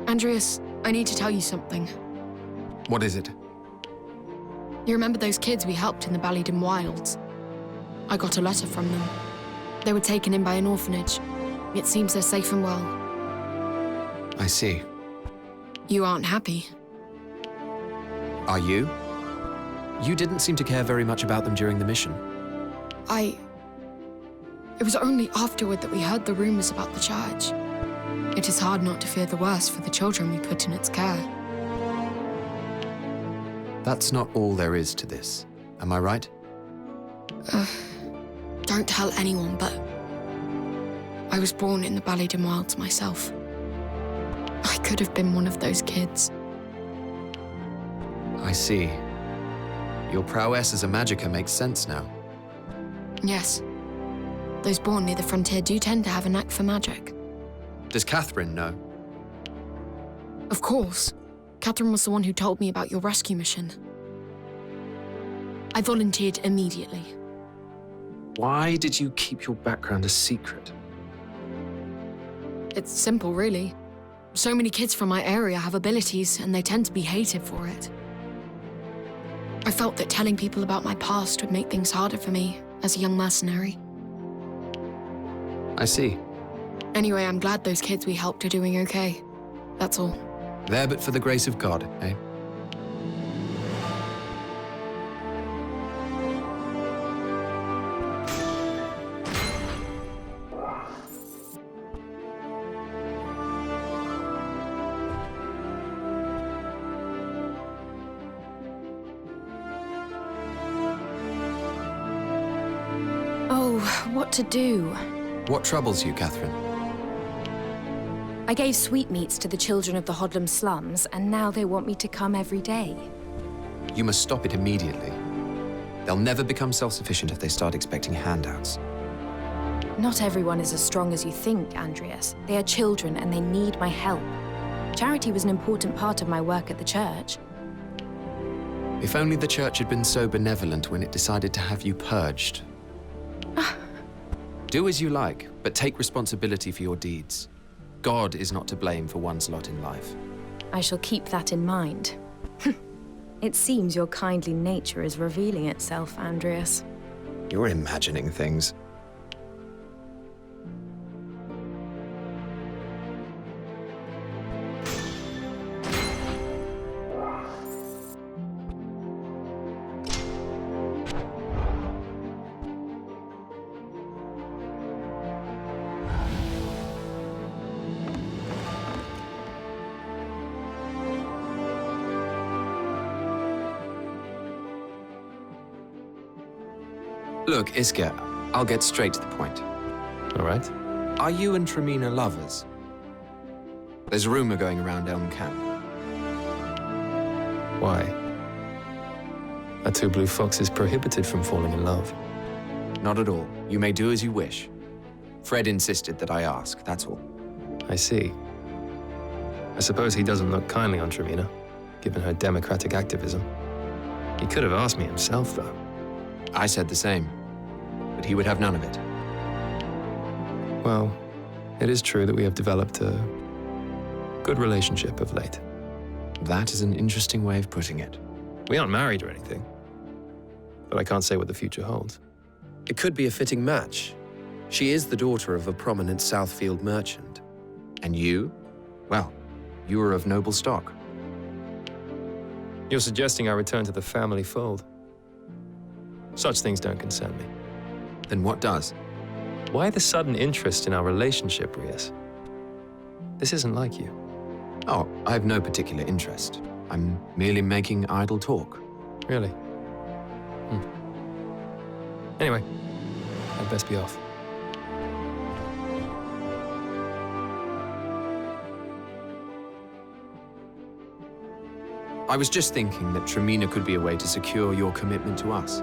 Andreas, I need to tell you something. What is it? You remember those kids we helped in the Ballydim Wilds? I got a letter from them. They were taken in by an orphanage. It seems they're safe and well. I see. You aren't happy. Are you? You didn't seem to care very much about them during the mission. It was only afterward that we heard the rumors about the church. It is hard not to fear the worst for the children we put in its care. That's not all there is to this. Am I right? Don't tell anyone, but I was born in the Ballydim Wilds myself. I could have been one of those kids. I see. Your prowess as a magicka makes sense now. Yes. Those born near the frontier do tend to have a knack for magic. Does Catherine know? Of course. Catherine was the one who told me about your rescue mission. I volunteered immediately. Why did you keep your background a secret? It's simple, really. So many kids from my area have abilities, and they tend to be hated for it. I felt that telling people about my past would make things harder for me as a young mercenary. I see. Anyway, I'm glad those kids we helped are doing okay. That's all. There but for the grace of God, eh? Oh, what to do? What troubles you, Catherine? I gave sweetmeats to the children of the Hodlam slums, and now they want me to come every day. You must stop it immediately. They'll never become self-sufficient if they start expecting handouts. Not everyone is as strong as you think, Andreas. They are children and they need my help. Charity was an important part of my work at the church. If only the church had been so benevolent when it decided to have you purged. Do as you like, but take responsibility for your deeds. God is not to blame for one's lot in life. I shall keep that in mind. It seems your kindly nature is revealing itself, Andreas. You're imagining things. Look, Isker, I'll get straight to the point. All right. Are you and Tremina lovers? There's a rumor going around Elm Camp. Why? Are two blue foxes prohibited from falling in love? Not at all. You may do as you wish. Fred insisted that I ask, that's all. I see. I suppose he doesn't look kindly on Tremina, given her democratic activism. He could have asked me himself, though. I said the same, but he would have none of it. Well, it is true that we have developed a good relationship of late. That is an interesting way of putting it. We aren't married or anything, but I can't say what the future holds. It could be a fitting match. She is the daughter of a prominent Southfield merchant. And you? Well, you are of noble stock. You're suggesting I return to the family fold. Such things don't concern me. Then what does? Why the sudden interest in our relationship, Rias? This isn't like you. Oh, I have no particular interest. I'm merely making idle talk. Really? Anyway, I'd best be off. I was just thinking that Tremina could be a way to secure your commitment to us.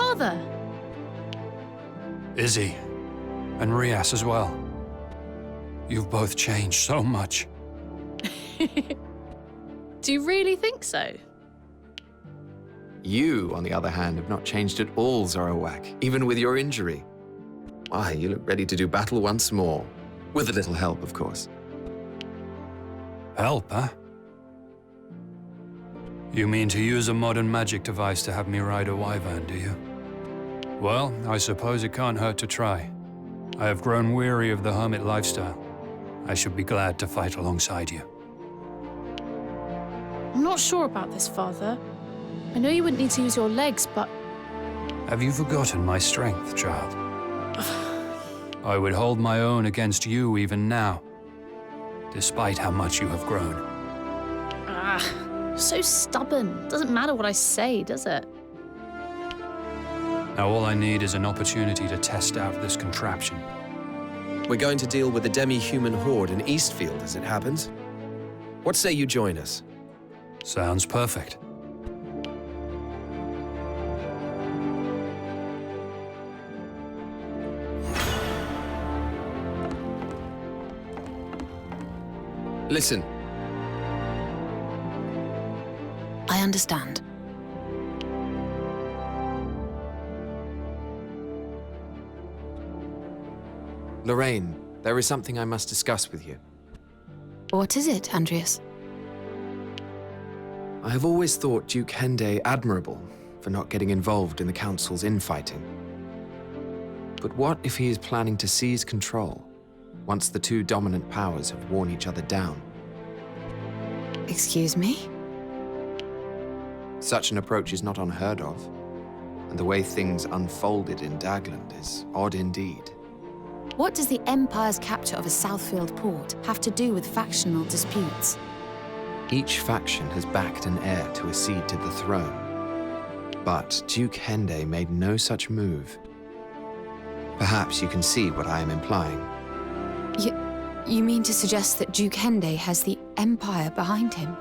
father? Izzy. And Rias as well. You've both changed so much. Do you really think so? You, on the other hand, have not changed at all, Zorowak, even with your injury. Why, you look ready to do battle once more. With a little help, of course. Help, huh? You mean to use a modern magic device to have me ride a wyvern, do you? Well, I suppose it can't hurt to try. I have grown weary of the hermit lifestyle. I should be glad to fight alongside you. I'm not sure about this, Father. I know you wouldn't need to use your legs, but... Have you forgotten my strength, child? I would hold my own against you even now, despite how much you have grown. You're so stubborn. Doesn't matter what I say, does it? Now all I need is an opportunity to test out this contraption. We're going to deal with the demi-human horde in Eastfield, as it happens. What say you join us? Sounds perfect. Listen. I understand. Lorraine, there is something I must discuss with you. What is it, Andreas? I have always thought Duke Hende admirable for not getting involved in the Council's infighting. But what if he is planning to seize control once the two dominant powers have worn each other down? Excuse me? Such an approach is not unheard of, and the way things unfolded in Dagland is odd indeed. What does the Empire's capture of a Southfield port have to do with factional disputes? Each faction has backed an heir to accede to the throne. But Duke Hende made no such move. Perhaps you can see what I am implying. You mean to suggest that Duke Hende has the Empire behind him?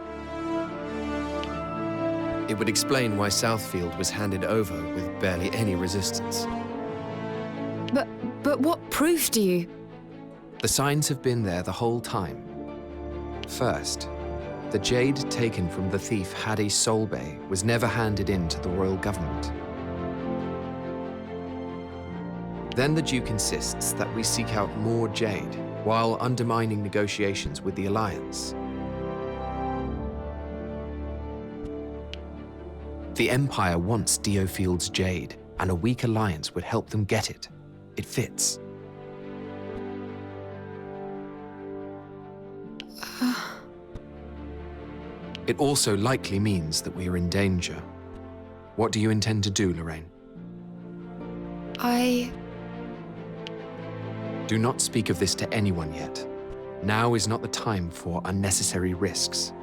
It would explain why Southfield was handed over with barely any resistance. But what proof do you... The signs have been there the whole time. First, the jade taken from the thief Hadi Solbay was never handed in to the royal government. Then the Duke insists that we seek out more jade, while undermining negotiations with the Alliance. The Empire wants DioField's jade, and a weak alliance would help them get it. It fits. It also likely means that we are in danger. What do you intend to do, Lorraine? Do not speak of this to anyone yet. Now is not the time for unnecessary risks.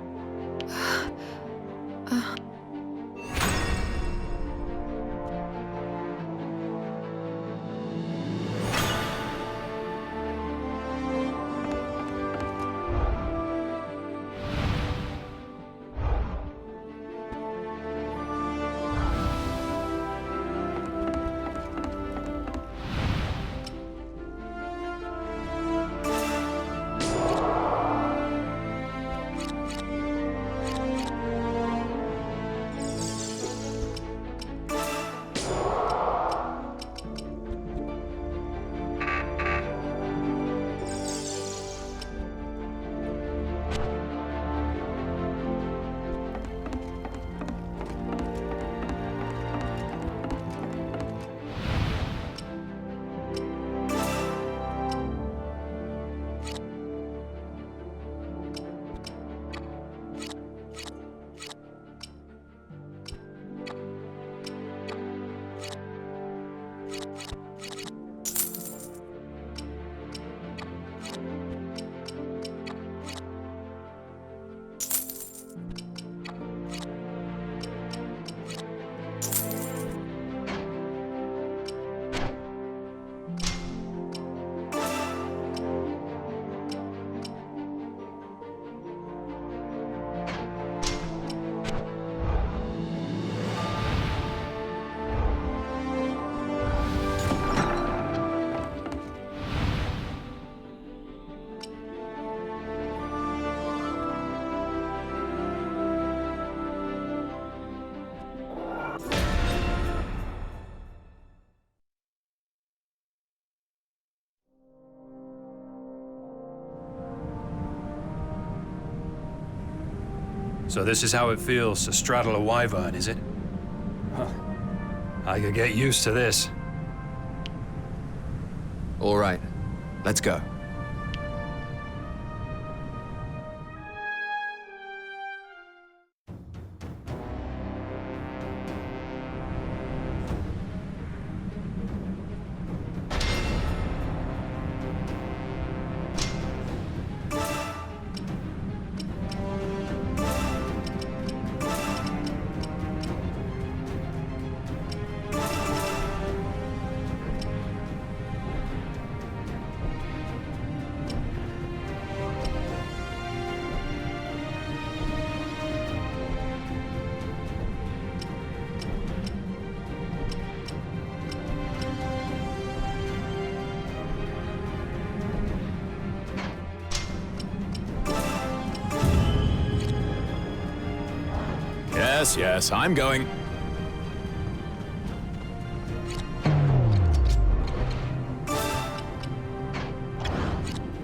So this is how it feels to straddle a wyvern, is it? Huh. I could get used to this. All right, let's go. Yes, I'm going.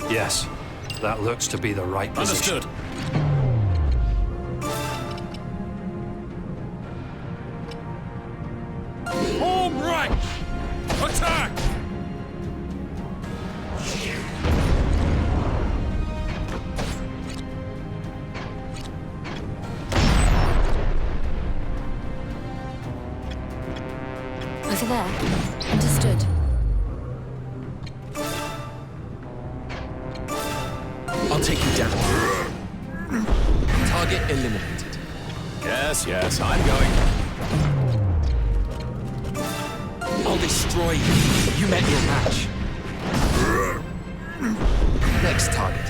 Yes, that looks to be the right position. Understood. All right! Attack! Over there. Understood. I'll take you down. Target eliminated. Yes, I'm going. I'll destroy you. You met your match. Next target.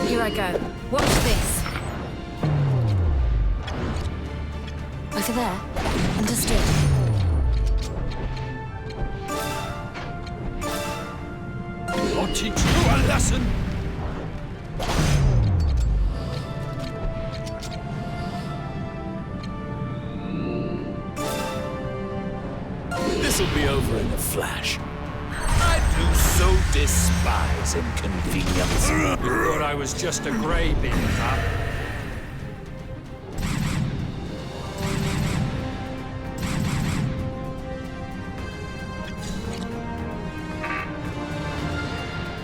Here I go. Watch this. Over there. Understood. I'll teach you a lesson! This'll be over in a flash. I do so despise inconvenience. You thought I was just a grey bean, huh?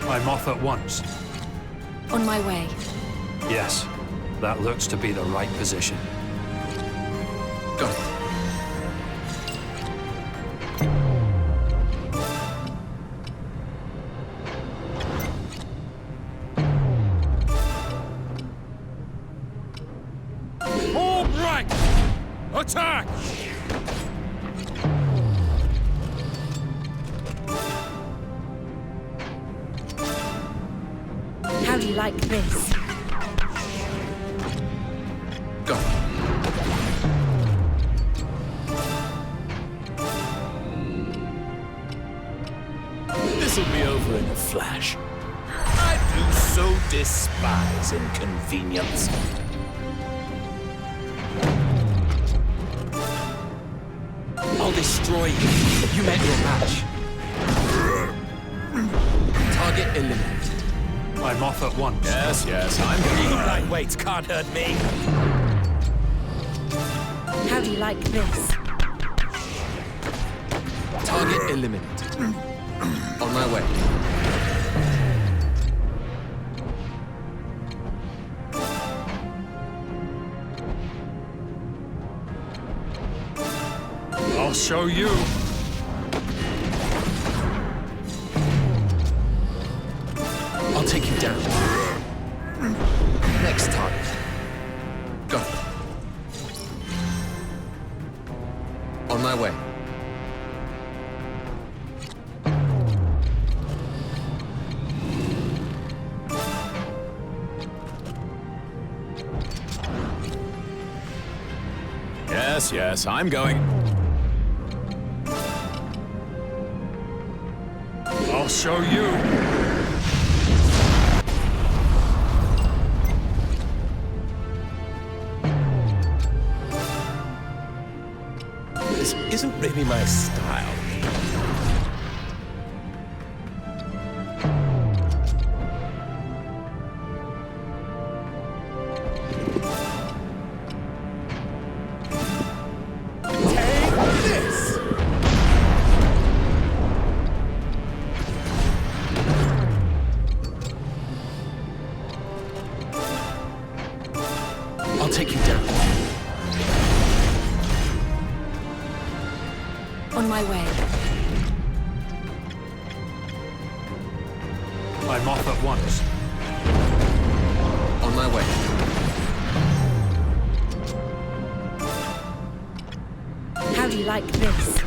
I'm off at once. On my way. Yes, that looks to be the right position. Got it. All right! Attack! How do you like this? Go. This'll be over in a flash. I do so despise inconvenience. I'll destroy you. You met your match. Target eliminated. I'm off at once. Yes, I'm going. Lightweights can't hurt me. How do you like this? Target eliminated. On my way. I'll show you. I'll take you down. Next target. Go. On my way. Yes, I'm going. I'll show you. This isn't really my style. take you down. On my way. I'm off at once. On my way. How do you like this?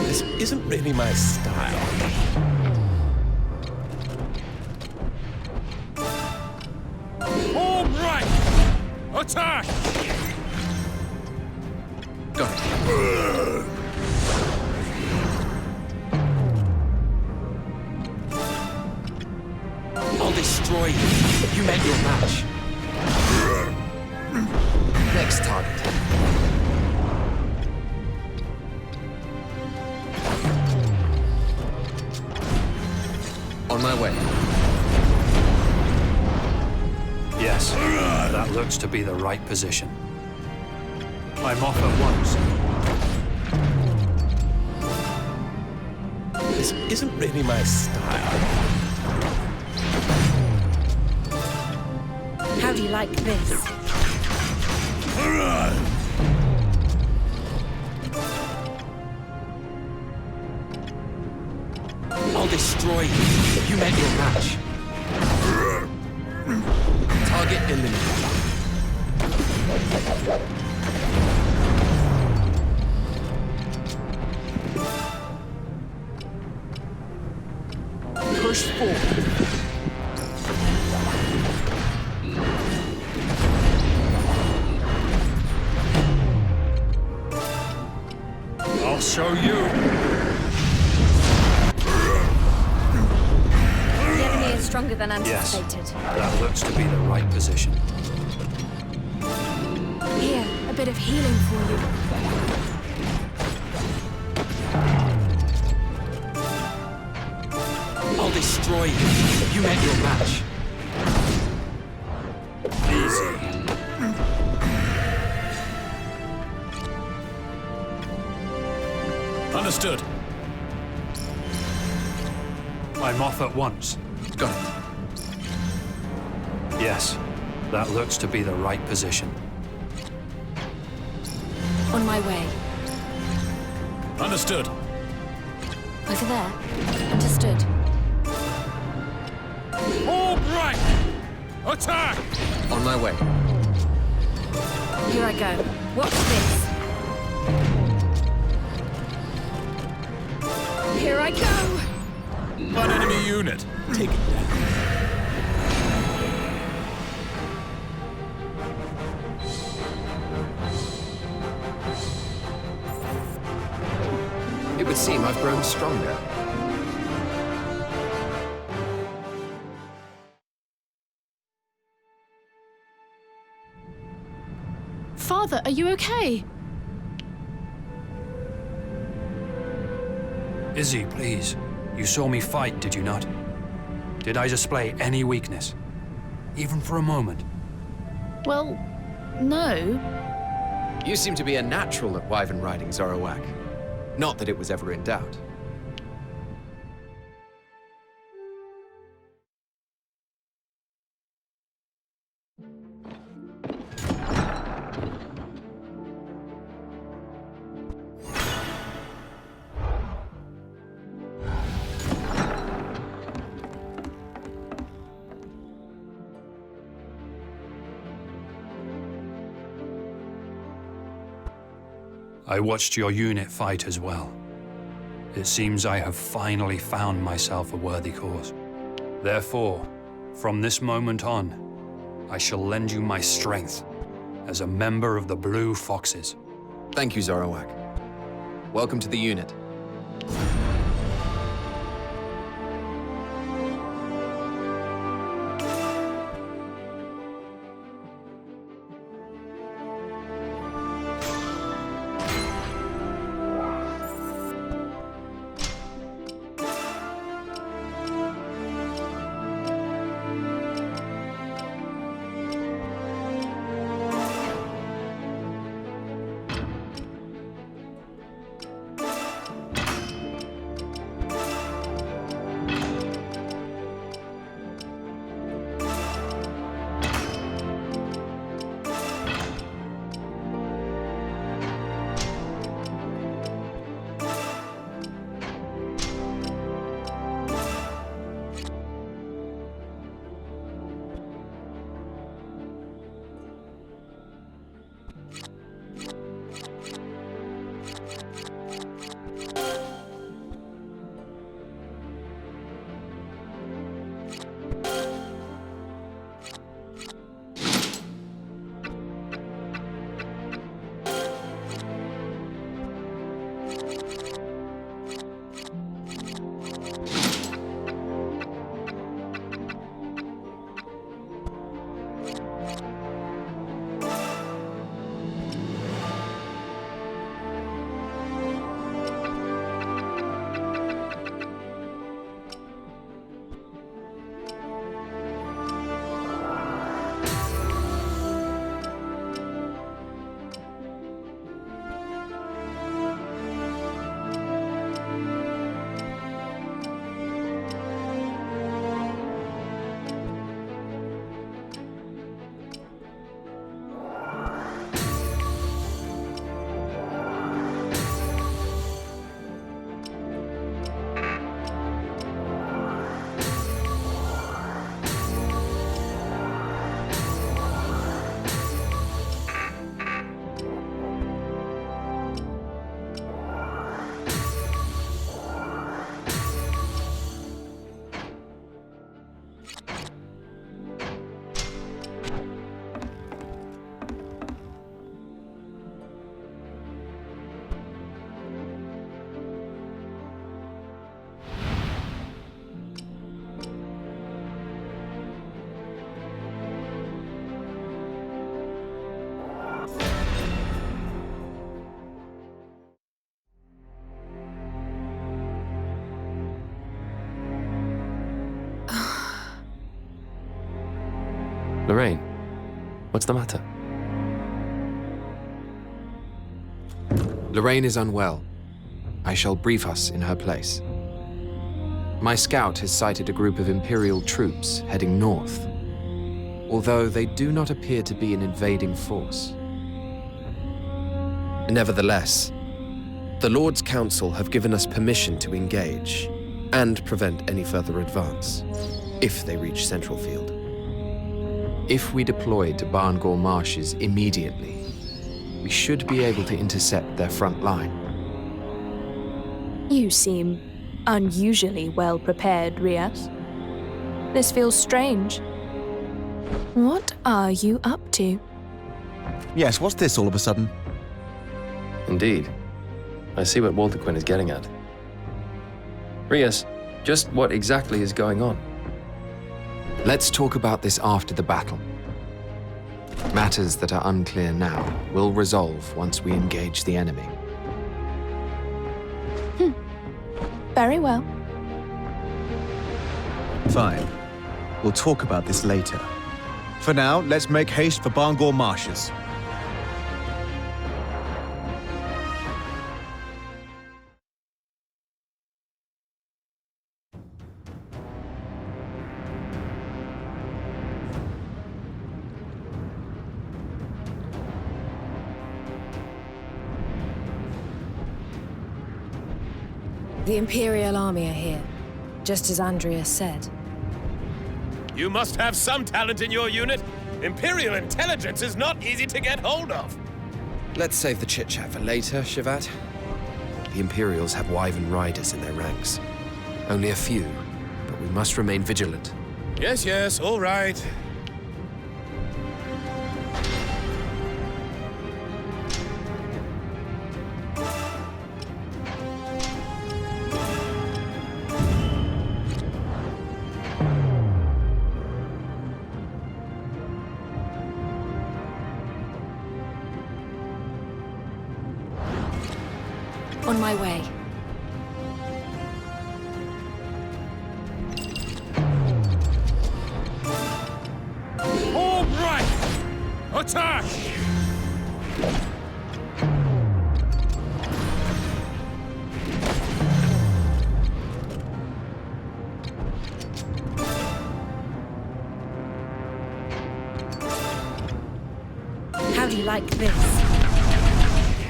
This isn't really my style. All right! Attack! Got it. I'll destroy you. You met your match. Next target. On my way. Yes, that looks to be the right position. I'm off at once. This isn't really my style. How do you like this? I'll destroy you. You met your match. Target eliminated. Push forward. I'll show you. The enemy is stronger than Yes, anticipated. that looks to be the right position. Here, a bit of healing for you. I'll destroy you. You met your match. Easy. Understood. I'm off at once. Got it. Yes, that looks to be the right position. On my way. Understood. Over there. Understood. All right! Attack! On my way. Here I go. Watch this. Here I go! One enemy unit. Take it down. It would seem I've grown stronger. Father, are you okay? Izzy, please. You saw me fight, did you not? Did I display any weakness? Even for a moment? Well, no. You seem to be a natural at wyvern riding, Zoroark. Not that it was ever in doubt. I watched your unit fight as well. It seems I have finally found myself a worthy cause. Therefore, from this moment on, I shall lend you my strength as a member of the Blue Foxes. Thank you, Zoroark. Welcome to the unit. Lorraine, what's the matter? Lorraine is unwell. I shall brief us in her place. My scout has sighted a group of Imperial troops heading north, although they do not appear to be an invading force. Nevertheless, the Lord's Council have given us permission to engage and prevent any further advance, if they reach Central Field. If we deploy to Barngor Marshes immediately, we should be able to intercept their front line. You seem unusually well prepared, Rias. This feels strange. What are you up to? Yes, what's this all of a sudden? Indeed. I see what Walter Quinn is getting at. Rias, just what exactly is going on? Let's talk about this after the battle. Matters that are unclear now will resolve once we engage the enemy. Very well. Fine. We'll talk about this later. For now, let's make haste for Barngor Marshes. The Imperial Army are here, just as Andreas said. You must have some talent in your unit. Imperial intelligence is not easy to get hold of. Let's save the chit-chat for later, Shivat. The Imperials have Wyvern riders in their ranks. Only a few, but we must remain vigilant. Yes, all right. On my way. All right! Attack! How do you like this?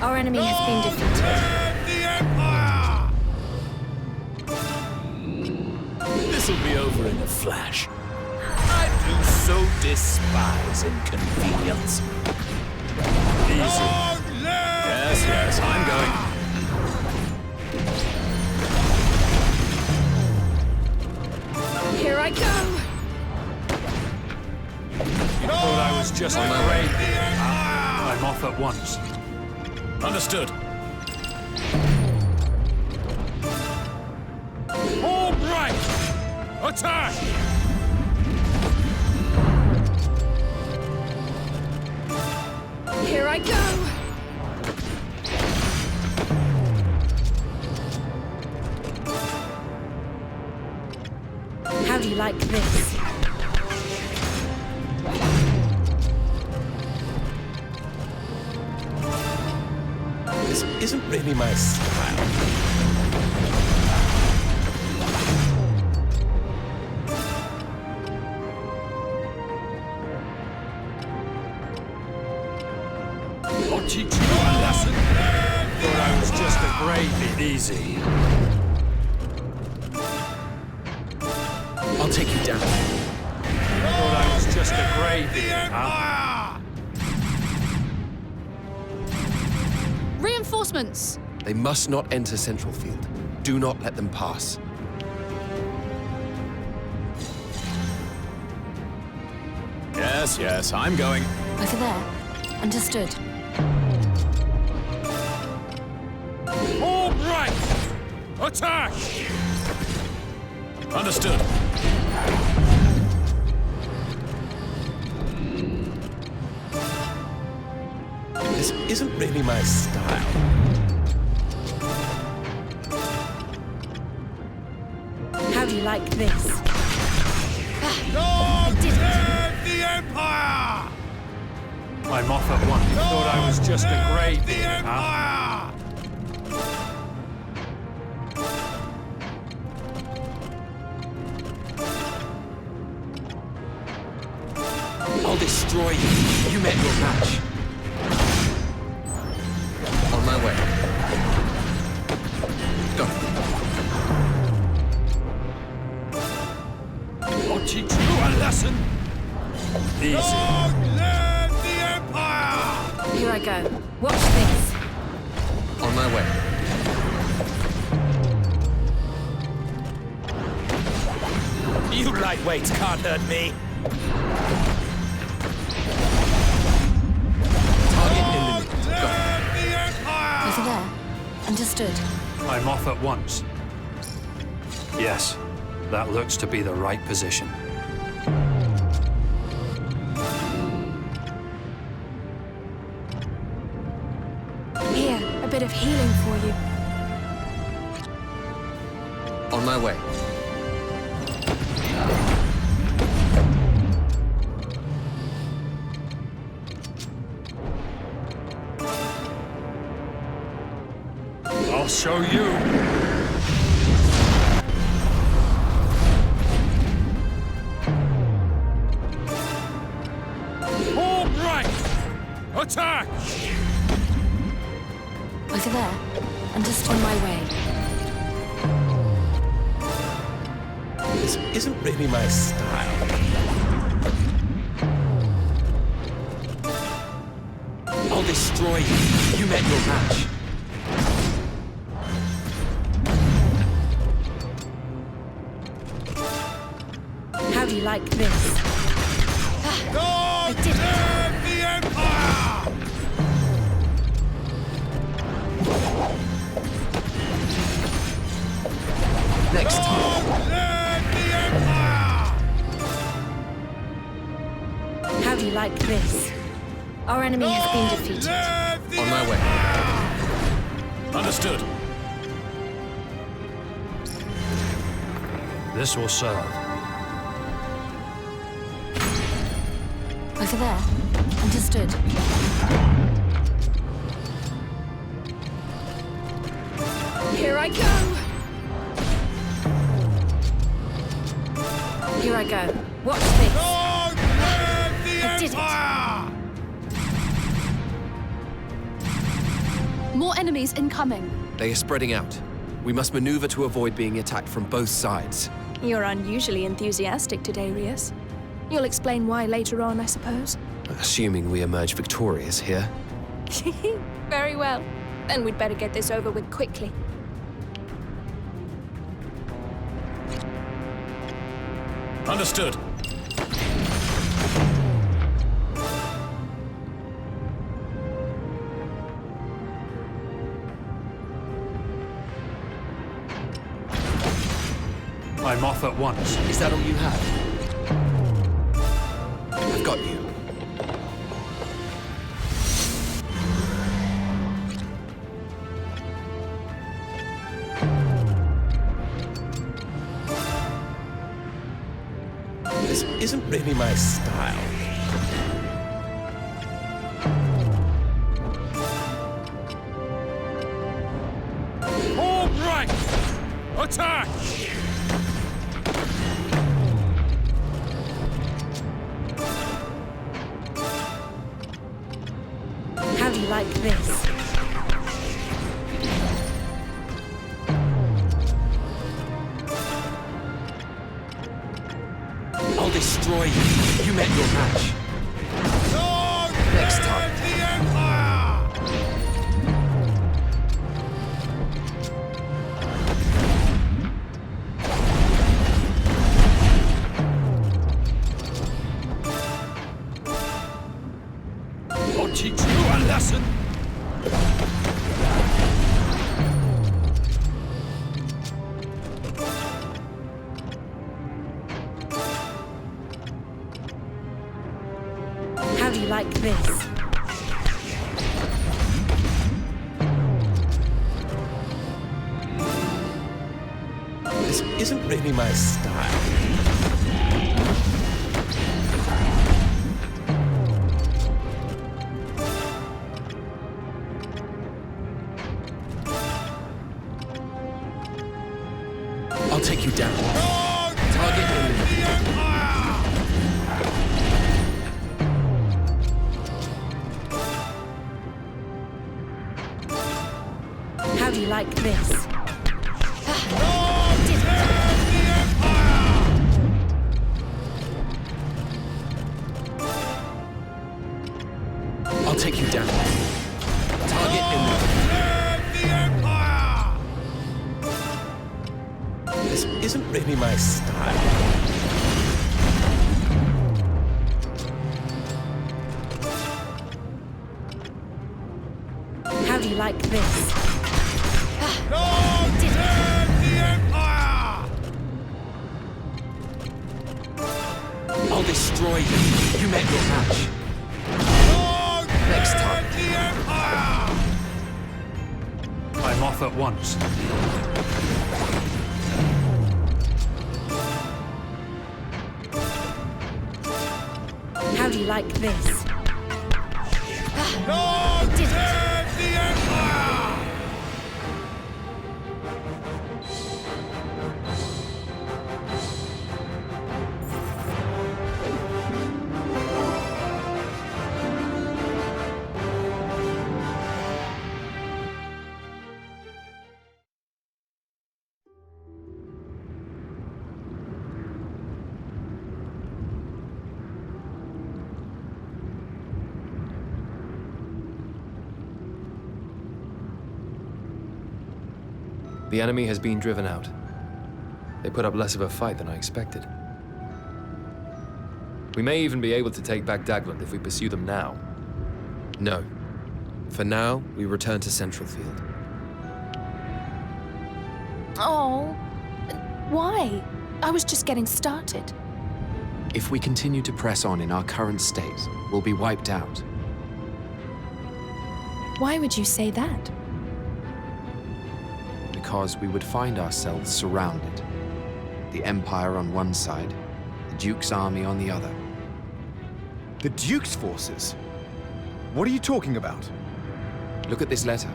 Our enemy has been defeated. This'll be over in a flash. I do so despise inconvenience. Easy. Yes, I'm going. Here I go! You thought I was just a grave digger, huh? I'm off at once. Understood. All right! Attack! Here I go! How do you like this? This isn't really my style. I'll teach you a lesson. Thought I was just a gravy. Easy. I'll take you down. Thought I was just a gravy, huh? Reinforcements! They must not enter Central Field. Do not let them pass. Yes, I'm going. Over there. Understood. All right! Attack! Understood. This isn't really my style. How do you like this? God save the Empire! I'm off at once. You thought I was just a grave digger, huh? I'll destroy you. You met your match. On my way. Go. I'll teach you a lesson. Easy. Long live the Empire! Here I go. Watch this. On my way. You lightweights can't hurt me. Target eliminated. Over there. Understood. I'm off at once. Yes, that looks to be the right position. Here, a bit of healing for you. On my way. I'll show you. All right! Attack! Over there. Understood. On my way. This isn't really my style. I'll destroy you. You met your match. How do you like this? Long live the Empire! Next time. Long live the Empire! How do you like this? Our enemy has been defeated. On my way. Understood. This will serve. Over there. Understood. Here I go! Here I go. Watch this. Long live the I did it. Empire! More enemies incoming. They are spreading out. We must maneuver to avoid being attacked from both sides. You're unusually enthusiastic today, Rias. You'll explain why later on, I suppose. Assuming we emerge victorious here. Very well. Then we'd better get this over with quickly. Understood. I'm off at once. Is that all you have? I've got you. This isn't really my style. All right! Attack! How do you like this? I'll destroy you. You met your match. Long Next live time. the Empire! I'll teach you a lesson. How do you like this? This isn't really my style. like this? I'll take you down. Target in there. This isn't really my style. How do you like this? I'll destroy you. You met your match. Next time. I'm off at once. How do you like this? The enemy has been driven out. They put up less of a fight than I expected. We may even be able to take back Dagland if we pursue them now. No. For now, we return to Central Field. Oh, why? I was just getting started. If we continue to press on in our current state, we'll be wiped out. Why would you say that? Because we would find ourselves surrounded. The Empire on one side, the Duke's army on the other. The Duke's forces? What are you talking about? Look at this letter.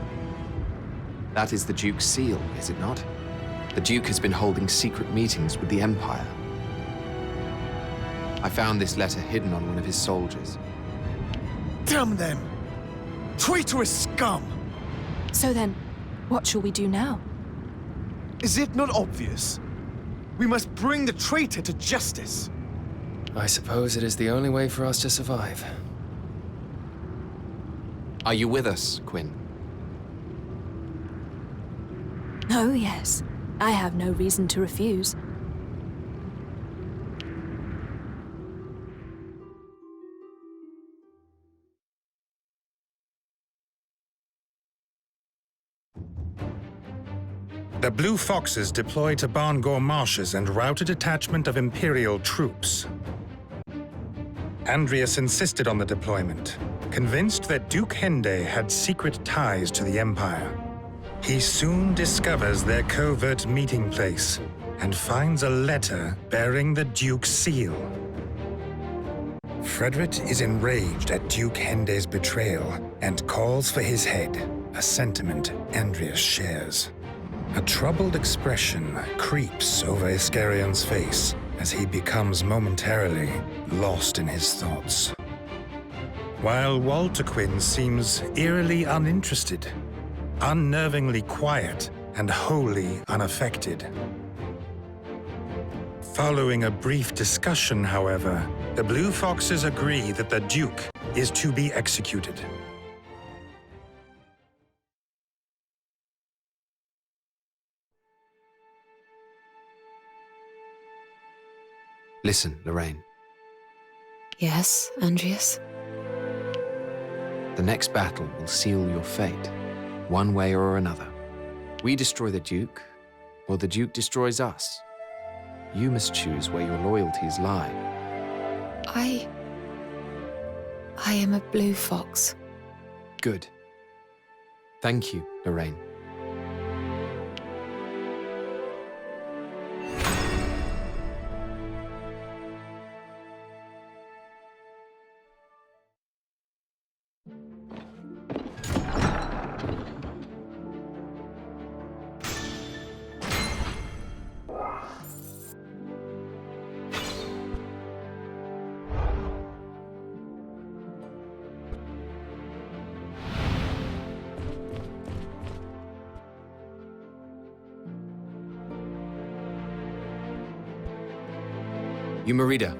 That is the Duke's seal, is it not? The Duke has been holding secret meetings with the Empire. I found this letter hidden on one of his soldiers. Damn them! Traitorous scum! So then, what shall we do now? Is it not obvious? We must bring the traitor to justice. I suppose it is the only way for us to survive. Are you with us, Quinn? Oh, yes. I have no reason to refuse. The Blue Foxes deployed to Barngor Marshes and routed a detachment of Imperial troops. Andreas insisted on the deployment, convinced that Duke Hende had secret ties to the Empire. He soon discovers their covert meeting place and finds a letter bearing the Duke's seal. Frederick is enraged at Duke Hende's betrayal and calls for his head, a sentiment Andreas shares. A troubled expression creeps over Iscarion's face as he becomes momentarily lost in his thoughts. While Walter Quinn seems eerily uninterested, unnervingly quiet, and wholly unaffected. Following a brief discussion, however, the Blue Foxes agree that the Duke is to be executed. Listen, Lorraine. Yes, Andreas? The next battle will seal your fate, one way or another. We destroy the Duke, or the Duke destroys us. You must choose where your loyalties lie. I am a blue fox. Good. Thank you, Lorraine. Yumarida,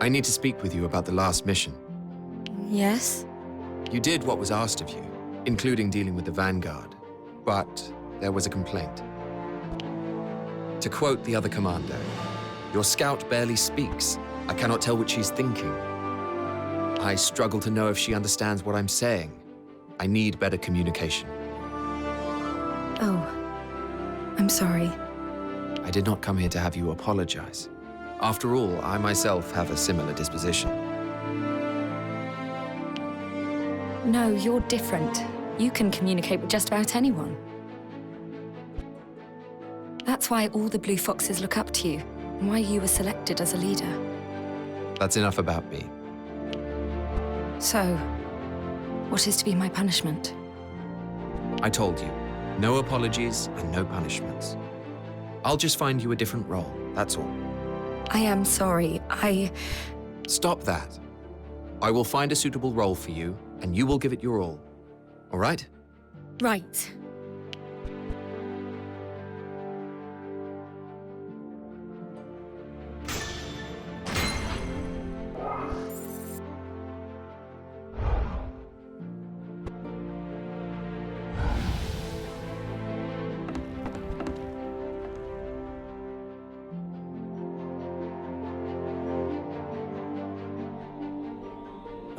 I need to speak with you about the last mission. Yes? You did what was asked of you, including dealing with the Vanguard, but there was a complaint. To quote the other commando, your scout barely speaks. I cannot tell what she's thinking. I struggle to know if she understands what I'm saying. I need better communication. Oh, I'm sorry. I did not come here to have you apologize. After all, I myself have a similar disposition. No, you're different. You can communicate with just about anyone. That's why all the Blue Foxes look up to you, and why you were selected as a leader. That's enough about me. So, what is to be my punishment? I told you, no apologies and no punishments. I'll just find you a different role, that's all. I am sorry, Stop that. I will find a suitable role for you, and you will give it your all. All right? Right.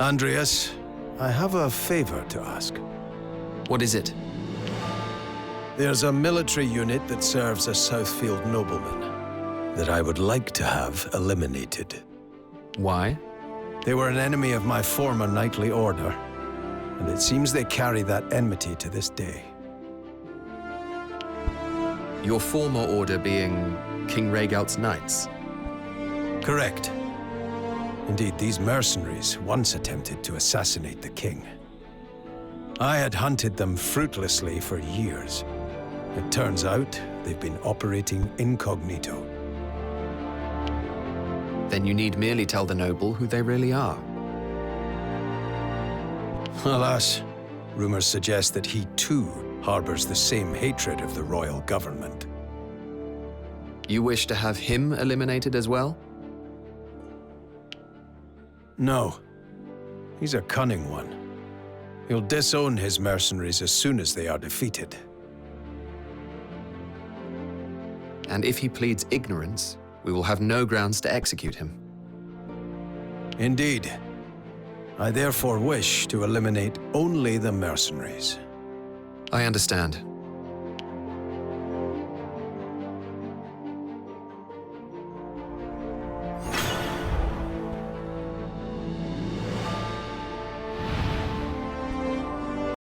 Andreas, I have a favor to ask. What is it? There's a military unit that serves a Southfield nobleman that I would like to have eliminated. Why? They were an enemy of my former knightly order, and it seems they carry that enmity to this day. Your former order being King Rhaegal's Knights? Correct. Indeed, these mercenaries once attempted to assassinate the king. I had hunted them fruitlessly for years. It turns out they've been operating incognito. Then you need merely tell the noble who they really are. Alas, rumors suggest that he too harbors the same hatred of the royal government. You wish to have him eliminated as well? No. He's a cunning one. He'll disown his mercenaries as soon as they are defeated. And if he pleads ignorance, we will have no grounds to execute him. Indeed. I therefore wish to eliminate only the mercenaries. I understand.